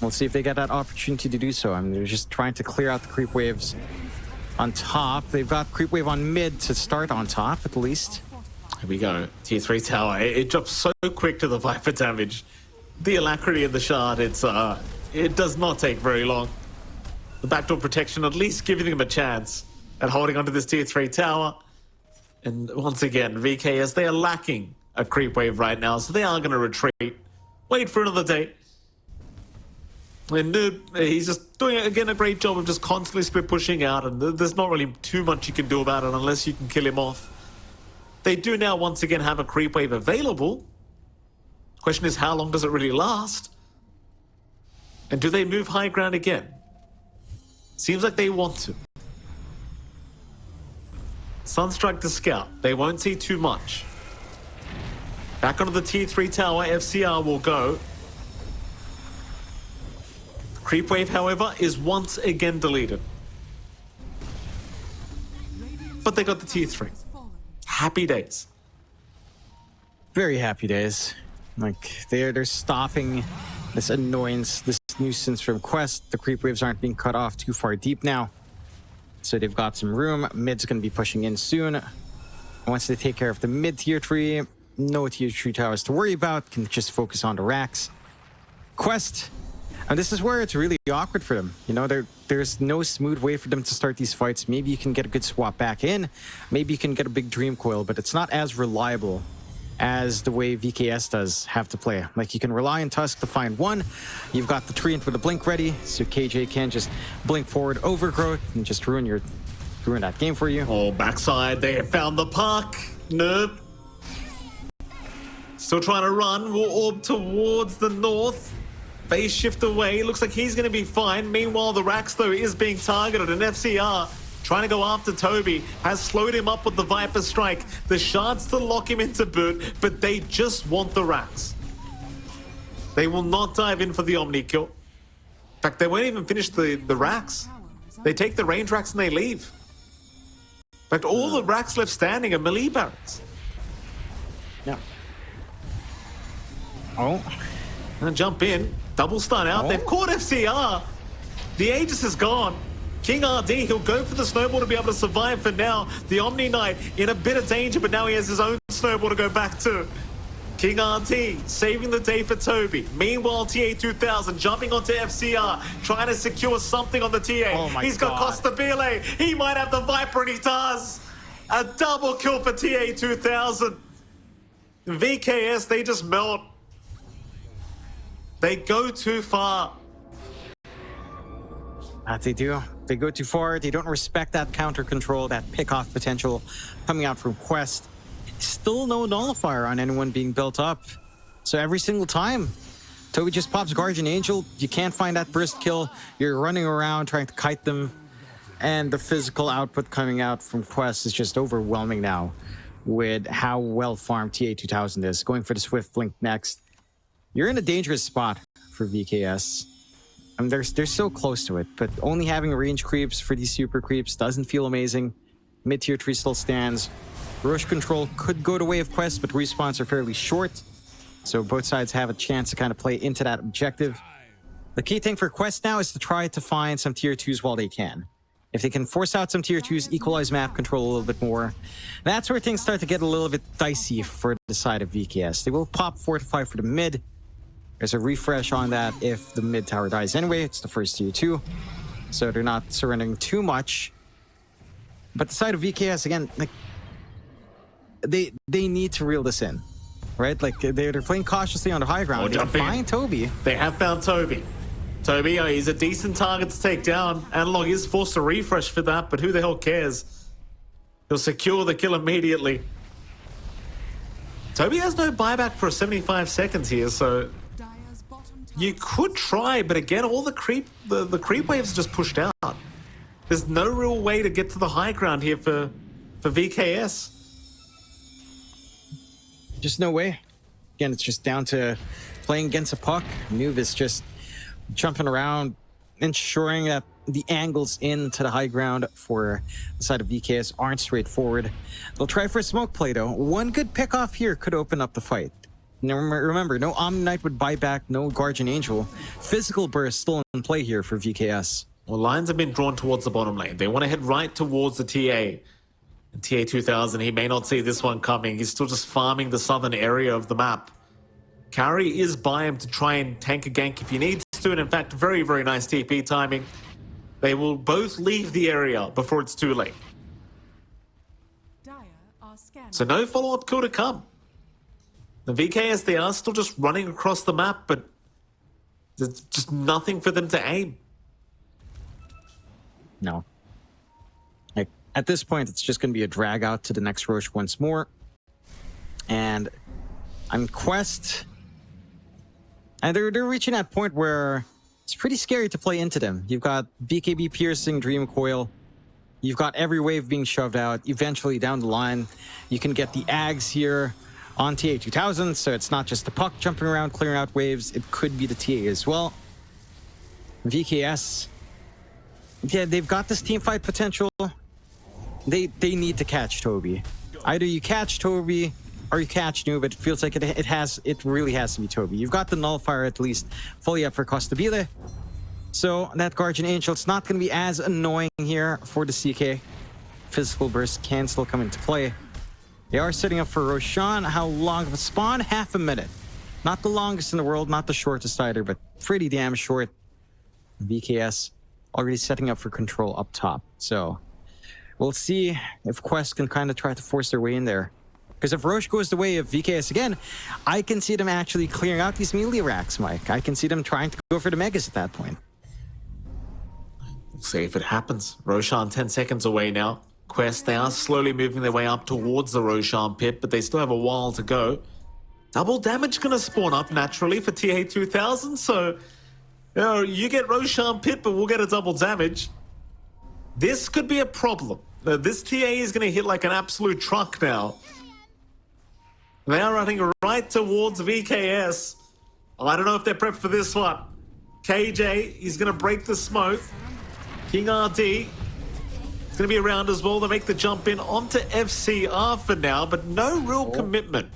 We'll see if they get that opportunity to do so. I mean, they're just trying to clear out the creep waves on top. They've got creep wave on mid to start on top, at least. Here we go. Tier 3 tower. It drops so quick to the Viper damage. The alacrity of the shard, it does not take very long. The backdoor protection at least giving them a chance at holding onto this tier 3 tower. And once again, VKS, they are lacking a creep wave right now, so they are going to retreat. Wait for another day. And Noob, he's just doing, again, a great job of just constantly split pushing out, and there's not really too much you can do about it unless you can kill him off. They do now once again have a creep wave available. Question is, how long does it really last? And do they move high ground again? Seems like they want to. Sunstrike to scout. They won't see too much. Back onto the tier 3 tower, FCR will go. Creep wave, however, is once again deleted. But they got the tier 3. Happy days. Very happy days. Like, they're stopping this annoyance, this nuisance from Quest. The creep waves aren't being cut off too far deep now. So they've got some room. Mid's going to be pushing in soon. Once they take care of the mid tier 3, no tier 3 towers to worry about. Can just focus on the racks. Quest. And this is where it's really awkward for them. You know, there's no smooth way for them to start these fights. Maybe you can get a good swap back in. Maybe you can get a big dream coil, but it's not as reliable as the way VKS does have to play. Like, you can rely on Tusk to find one. You've got the Treant with the blink ready, so KJ can just blink forward overgrowth and just ruin that game for you. Oh, backside, they have found the puck. Nope. Still trying to run. We'll orb towards the north. Phase shift away. Looks like he's going to be fine. Meanwhile, the Rax, though, is being targeted. And FCR, trying to go after Toby, has slowed him up with the Viper Strike. The shards to lock him into boot, but they just want the Rax. They will not dive in for the Omni kill. In fact, they won't even finish the Rax. They take the range Rax and they leave. In fact, all the Rax left standing are melee barracks. Yeah. Oh. And jump in. Double stun out. They've caught FCR. The Aegis is gone. King RD, he'll go for the snowball to be able to survive for now. The Omni Knight in a bit of danger, but now he has his own snowball to go back to. King RD saving the day for Toby. Meanwhile, TI12 jumping onto FCR, trying to secure something on the TA. Oh my He's got God. Costa Bile. He might have the Viper, and he does. A double kill for TI12. VKS, they just melt. They go too far. That they do. They go too far. They don't respect that counter control, that pick-off potential coming out from Quest. Still no nullifier on anyone being built up. So every single time Toby just pops Guardian Angel. You can't find that burst kill. You're running around trying to kite them. And the physical output coming out from Quest is just overwhelming now with how well farmed TA2000 is. Going for the Swift Blink next. You're in a dangerous spot for VKS. I mean, they're so close to it, but only having range creeps for these super creeps doesn't feel amazing. Mid-tier 3 still stands. Roche control could go the way of Quest, but respawns are fairly short. So both sides have a chance to kind of play into that objective. The key thing for Quest now is to try to find some tier 2s while they can. If they can force out some tier 2s, equalize map control a little bit more, that's where things start to get a little bit dicey for the side of VKS. They will pop fortify for the mid. There's a refresh on that if the mid tower dies anyway. It's the first tier 2. So they're not surrendering too much. But the side of VKS, again, like, they need to reel this in. Right? Like, they're playing cautiously on the high ground. They find Toby. They have found Toby. Toby, he's a decent target to take down. Analog is forced to refresh for that, but who the hell cares? He'll secure the kill immediately. Toby has no buyback for 75 seconds here, so you could try, but again, all the creep waves are just pushed out. There's no real way to get to the high ground here for VKS. Just no way. Again, it's just down to playing against a puck. Noob is just jumping around, ensuring that the angles into the high ground for the side of VKS aren't straightforward. They'll try for a smoke play, though. One good pick off here could open up the fight. Now, remember, no Omni Knight would buy back, no Guardian Angel. Physical burst still in play here for VKS. Well, lines have been drawn towards the bottom lane. They want to head right towards the TA. And TA2000, he may not see this one coming. He's still just farming the southern area of the map. Carry is by him to try and tank a gank if he needs to, and in fact, very, very nice TP timing. They will both leave the area before it's too late. So no follow-up kill to come. The VKS, they are still just running across the map, but there's just nothing for them to aim. No. Like, at this point, it's just going to be a drag out to the next Roche once more. And I'm Quest. And they're reaching that point where it's pretty scary to play into them. You've got BKB piercing, Dream Coil. You've got every wave being shoved out. Eventually, down the line, you can get the Ags here on TA2000, so it's not just the puck jumping around, clearing out waves. It could be the TA as well. VKS, yeah, they've got this team fight potential. They need to catch Toby. Either you catch Toby or you catch Noob. It feels like it really has to be Toby. You've got the Nullifier at least fully up for Costabile. So that Guardian Angel, it's not going to be as annoying here for the CK. Physical burst can still come into play. They are setting up for Roshan. How long of a spawn? Half a minute. Not the longest in the world, not the shortest either, but pretty damn short. VKS already setting up for control up top. So we'll see if Quest can kind of try to force their way in there. Because if Roche goes the way of VKS again, I can see them actually clearing out these melee racks, Mike. I can see them trying to go for the Megas at that point. We'll see if it happens. Roshan 10 seconds away now. Quest, they are slowly moving their way up towards the Roshan pit, but they still have a while to go. Double damage going to spawn up naturally for TA2000, so you get Roshan pit, but we'll get a double damage. This could be a problem. This TA is going to hit like an absolute truck now. They are running right towards VKS. I don't know if they're prepped for this one. KJ, he's going to break the smoke. King RD is going to be around as well to make the jump in onto FCR for now, but no real commitment.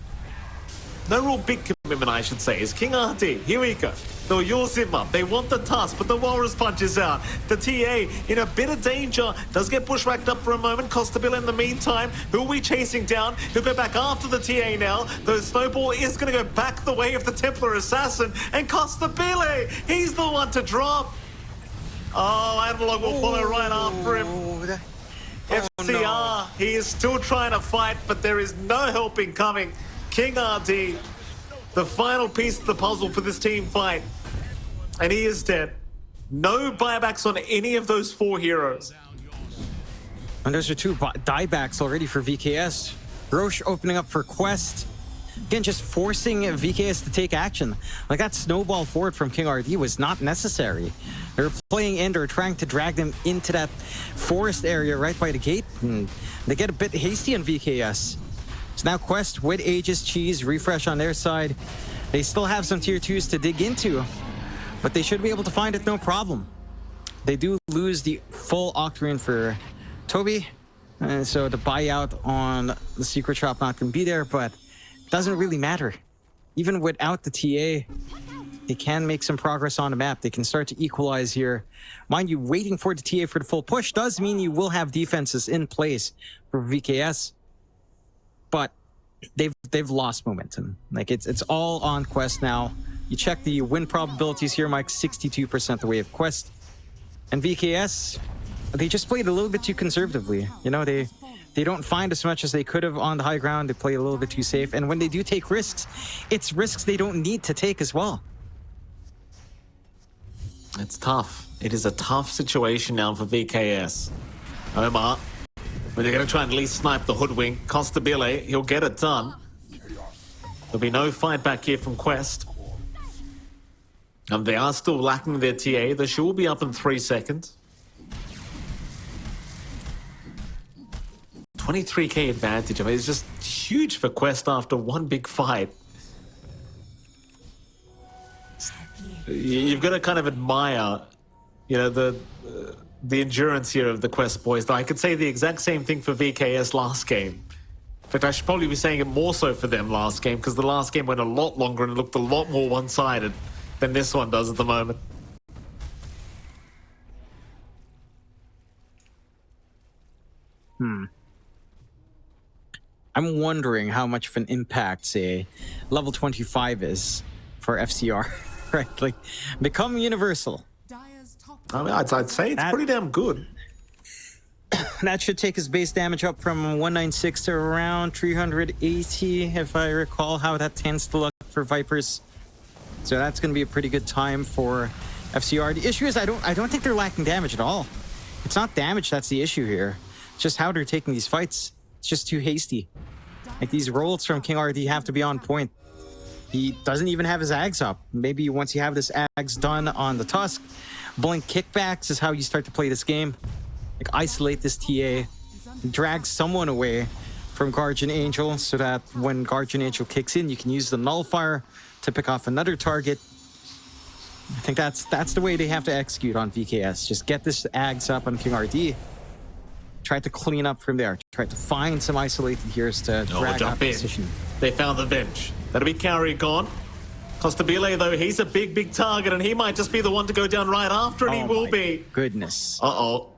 No real big commitment, I should say, is King RD. Here we go. They'll use him up. They want the tusk, but the Walrus punches out. The TA in a bit of danger. Does get bushwhacked up for a moment. Costabile in the meantime. Who are we chasing down? He'll go back after the TA now. The Snowball is going to go back the way of the Templar Assassin. And Costabile, he's the one to drop. Oh, Analog will follow right after him. FCR, no. He is still trying to fight, but there is no helping coming. King RD, the final piece of the puzzle for this team fight. And he is dead. No buybacks on any of those four heroes. And those are two diebacks already for VKS. Roche opening up for Quest. Again, just forcing VKS to take action. Like that snowball forward from King RD was not necessary. They were playing in, or trying to drag them into that forest area right by the gate, and they get a bit hasty on VKS. So now Quest with Aegis, Cheese, Refresh on their side. They still have some tier 2s to dig into, but they should be able to find it no problem. They do lose the full Octarine for Toby, so the buyout on the secret shop not going to be there, but it doesn't really matter. Even without the TA, they can make some progress on the map. They can start to equalize here. Mind you, waiting for the TA for the full push does mean you will have defenses in place for VKS, but they've lost momentum. Like it's all on Quest now. You check the win probabilities here, Mike, 62% the way of Quest. And VKS, they just played a little bit too conservatively. You know, they don't find as much as they could have on the high ground. They play a little bit too safe. And when they do take risks, it's risks they don't need to take as well. It's tough. It is a tough situation now for VKS. Omar, but they're going to try and at least snipe the hoodwink. Costabile, he'll get it done. There'll be no fight back here from Quest. And they are still lacking their TA. They should be up in 3 seconds. 23k advantage. I mean, it's just huge for Quest after one big fight. You've got to kind of admire, you know, the endurance here of the Quest boys. I could say the exact same thing for VKS last game. In fact, I should probably be saying it more so for them last game, because the last game went a lot longer and looked a lot more one-sided than this one does at the moment. I'm wondering how much of an impact, say, level 25 is for FCR, right? Like, become universal. Dire's top I mean, I'd say it's pretty damn good. That should take his base damage up from 196 to around 380, if I recall how that tends to look for Vipers. So that's going to be a pretty good time for FCR. The issue is I don't think they're lacking damage at all. It's not damage that's the issue here. It's just how they're taking these fights. It's just too hasty. Like, these rolls from King RD have to be on point. He doesn't even have his Ags up. Maybe once you have this Ags done on the Tusk, blink kickbacks is how you start to play this game. Like, isolate this TA, drag someone away from Guardian Angel so that when Guardian Angel kicks in, you can use the Nullifier to pick off another target. I think that's the way they have to execute on VKS. Just get this Ags up on King RD. Try to clean up from there. Try to find some isolated heroes to drag out the position. They found the bench. That'll be Carry gone. Costabile, though, he's a big target, and he might just be the one to go down right after, and he will be. Goodness. Uh-oh.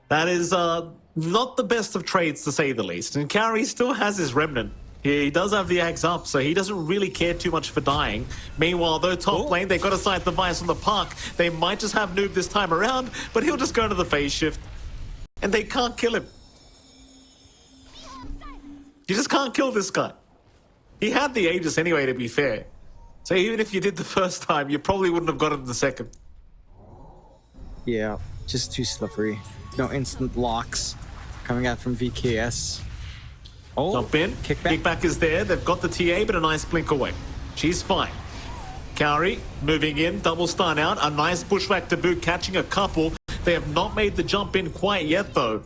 That is not the best of trades, to say the least. And Carry still has his remnant. He does have the axe up, so he doesn't really care too much for dying. Meanwhile, though, top lane, they've got to sight the Vice on the puck. They might just have Noob this time around, but he'll just go into the phase shift. And they can't kill him. You just can't kill this guy. He had the Aegis anyway, to be fair. So even if you did the first time, you probably wouldn't have got him the second. Yeah, just too slippery. No instant locks coming out from VKS. Oh, jump in. Kickback is there. They've got the TA, but a nice blink away. She's fine. Kauri moving in, double stun out. A nice bushwhack to boot, catching a couple. They have not made the jump in quite yet, though.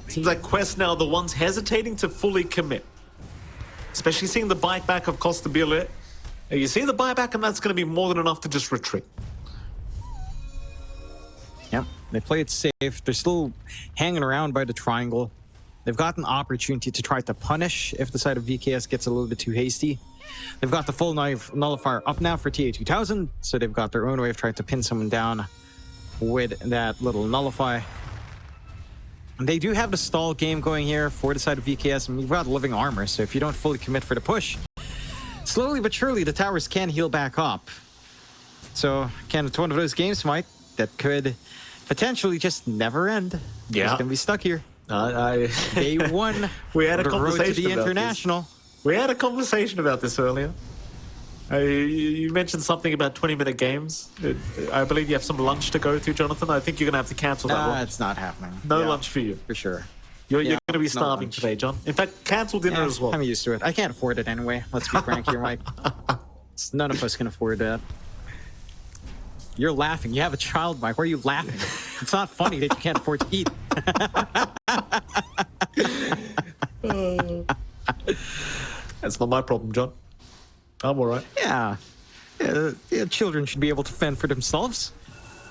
Seems like Quest now the ones hesitating to fully commit. Especially seeing the bite back of Costabile. You see the buyback, and that's going to be more than enough to just retreat. Yep, they play it safe. They're still hanging around by the triangle. They've got an opportunity to try to punish if the side of VKS gets a little bit too hasty. They've got the full nullifier up now for TI12, so they've got their own way of trying to pin someone down with that little nullify. And they do have the stall game going here for the side of VKS, and we've got living armor, so if you don't fully commit for the push, slowly but surely the towers can heal back up. So, again, it's one of those games, Mike, that could potentially just never end. Yeah. It's gonna be stuck here. Day one. We had a the conversation road to the about international. This. We had a conversation about this earlier. You mentioned something about 20-minute games. I believe you have some lunch to go to, Jonathan. I think you're going to have to cancel that one. It's not happening. No lunch for you. For sure. You're Yeah, going to be it's no starving lunch. today, John. In fact, cancel dinner Yeah, as well. I'm used to it. I can't afford it anyway. Let's be frank here, Mike. None of us can afford that. You're laughing. You have a child, Mike. Why are you laughing? It's not funny that you can't afford to eat. That's not my problem, John. I'm all right. Yeah. Yeah, children should be able to fend for themselves.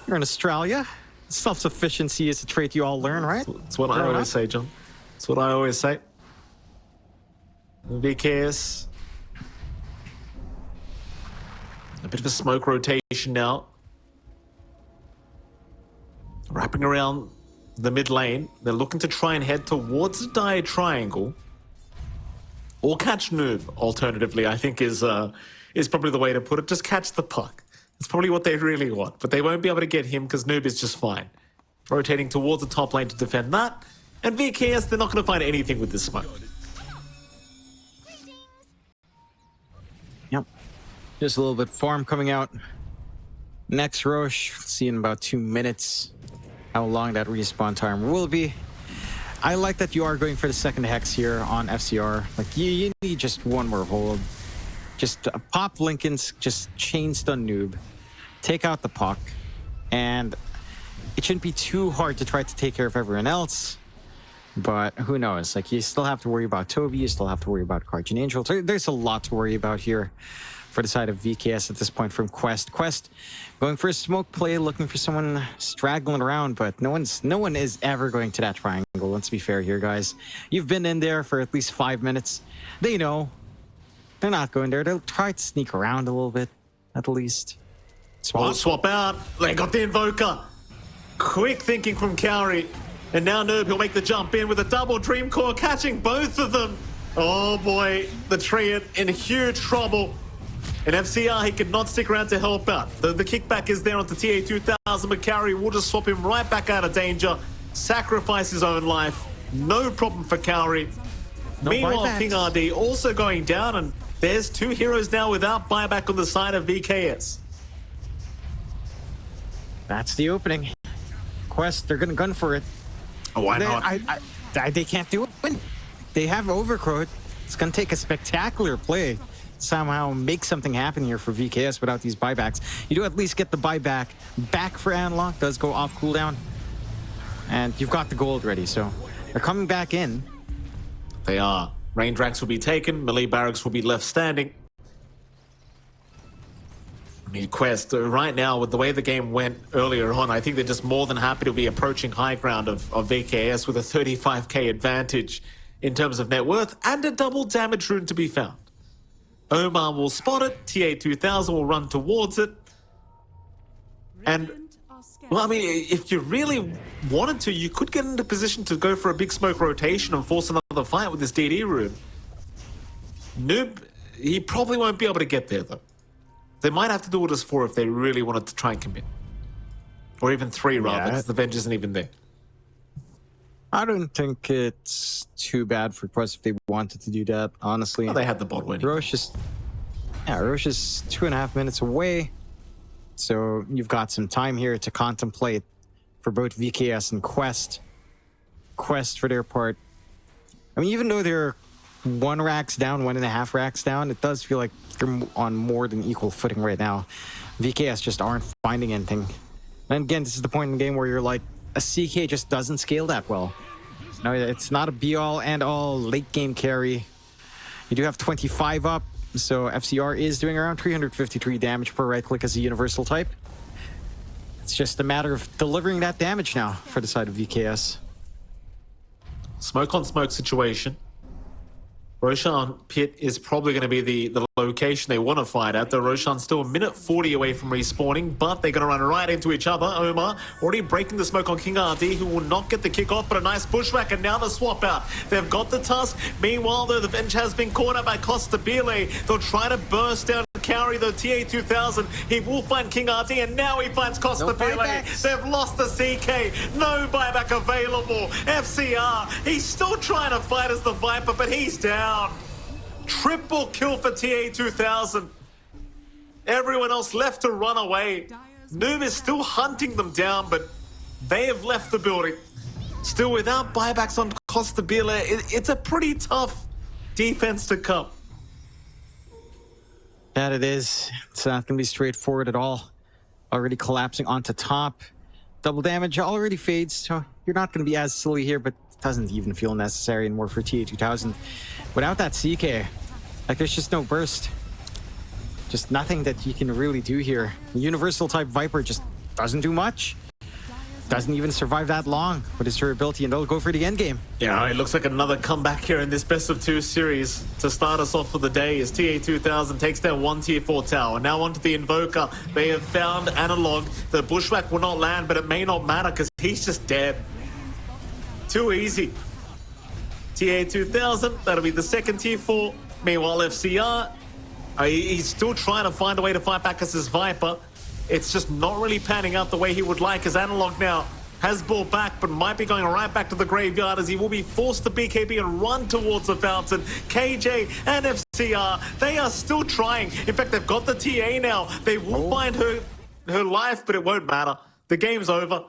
You're in Australia. Self-sufficiency is a trait you all learn, right? That's what I Growing always up. say, John. That's what I always say. VKS. A bit of a smoke rotation now. Wrapping around the mid lane. They're looking to try and head towards the dire triangle. Or catch Noob, alternatively, I think is probably the way to put it. Just catch the puck. That's probably what they really want. But they won't be able to get him because Noob is just fine. Rotating towards the top lane to defend that. And VKS, they're not going to find anything with this smoke. Yep. Just a little bit farm coming out. Next Roche, see in about 2 minutes how long that respawn time will be. I like that you are going for the second hex here on FCR. Like, you need just one more hold. Just pop Lincoln's, just chain stun Noob. Take out the puck. And it shouldn't be too hard to try to take care of everyone else. But who knows? Like, you still have to worry about Toby. You still have to worry about Guardian Angel. There's a lot to worry about here for the side of VKS at this point from Quest. Quest going for a smoke play, looking for someone straggling around, but no one is ever going to that triangle. Let's be fair here, guys. You've been in there for at least 5 minutes. They know. They're not going there. They'll try to sneak around a little bit, at least. Oh, swap out. They got the Invoker. Quick thinking from Cowrie. And now Noob, he'll make the jump in with a double Dream Core, catching both of them. Oh boy, the Treant in huge trouble. In FCR, he could not stick around to help out. The kickback is there onto TA2000, but Cowrie will just swap him right back out of danger. Sacrifice his own life. No problem for Cowrie. Meanwhile, buybacks. King RD also going down, and there's 2 heroes now without buyback on the side of VKS. That's the opening. Quest, they're going to gun for it. Oh, why not? They can't do it. They have Overcrowed. It's going to take a spectacular play to somehow make something happen here for VKS without these buybacks. You do at least get the buyback back for Analog. Does go off cooldown. And you've got the gold ready, so they're coming back in. They are. Rain Drax will be taken. Melee Barracks will be left standing. I mean, Quest, right now, with the way the game went earlier on, I think they're just more than happy to be approaching high ground of VKS with a 35k advantage in terms of net worth and a double damage rune to be found. Omar will spot it. TA2000 will run towards it. And, Radiant are scanning. well, I mean, if you really wanted to, you could get into position to go for a big smoke rotation and force another fight with this DD rune. Noob, he probably won't be able to get there, though. They might have to do it as 4 if they really wanted to try and commit. Or even 3, rather, Yeah. because the Venge isn't even there. I don't think it's too bad for Quest if they wanted to do that, honestly. Well, they had the bot winning. Roche is 2.5 minutes away. So you've got some time here to contemplate for both VKS and Quest. Quest, for their part, I mean, even though they're 1 racks down, 1.5 racks down, it does feel like they're on more than equal footing right now. VKS just aren't finding anything. And again, this is the point in the game where you're like, a CK just doesn't scale that well. No, it's not a be-all and all late game carry. You do have 25 up, so FCR is doing around 353 damage per right click as a universal type. It's just a matter of delivering that damage now for the side of VKS. Smoke on smoke situation. Roshan Pit is probably going to be the location they want to fight at. Though Roshan's still a minute 40 away from respawning, but they're going to run right into each other. Omar already breaking the smoke on King RD, who will not get the kickoff, but a nice pushback, and now the swap out. They've got the tusk. Meanwhile, though, the Venge has been caught up by Costa Bile. They'll try to burst down Cowrie, though, TA2000. He will find King RD, and now he finds Costa No Bile. buybacks. They've lost the CK. No buyback available. FCR, he's still trying to fight as the Viper, but he's down. Triple kill for TA2000. Everyone else left to run away. Noob is still hunting them down, but they have left the building. Still without buybacks on Costabile, it's a pretty tough defense to cup. That it is. It's not going to be straightforward at all. Already collapsing onto top. Double damage already fades, so you're not going to be as silly here, but it doesn't even feel necessary anymore for TI12. Without that CK, like there's just no burst. Just nothing that you can really do here. The Universal type Viper just doesn't do much. Doesn't even survive that long with his durability, and they'll go for the end game. Yeah, it looks like another comeback here in this best of 2 series to start us off for the day as TA2000 takes down one tier 4 tower. Now onto the Invoker. They have found Analog. The Bushwhack will not land, but it may not matter because he's just dead. Too easy. TA2000, that'll be the second tier 4. Meanwhile, FCR, he's still trying to find a way to fight back as his Viper. It's just not really panning out the way he would like, as Analog now has ball back, but might be going right back to the graveyard as he will be forced to BKB and run towards the fountain. KJ and FCR, they are still trying. In fact, they've got the TA now. They will find her life, but it won't matter. The game's over.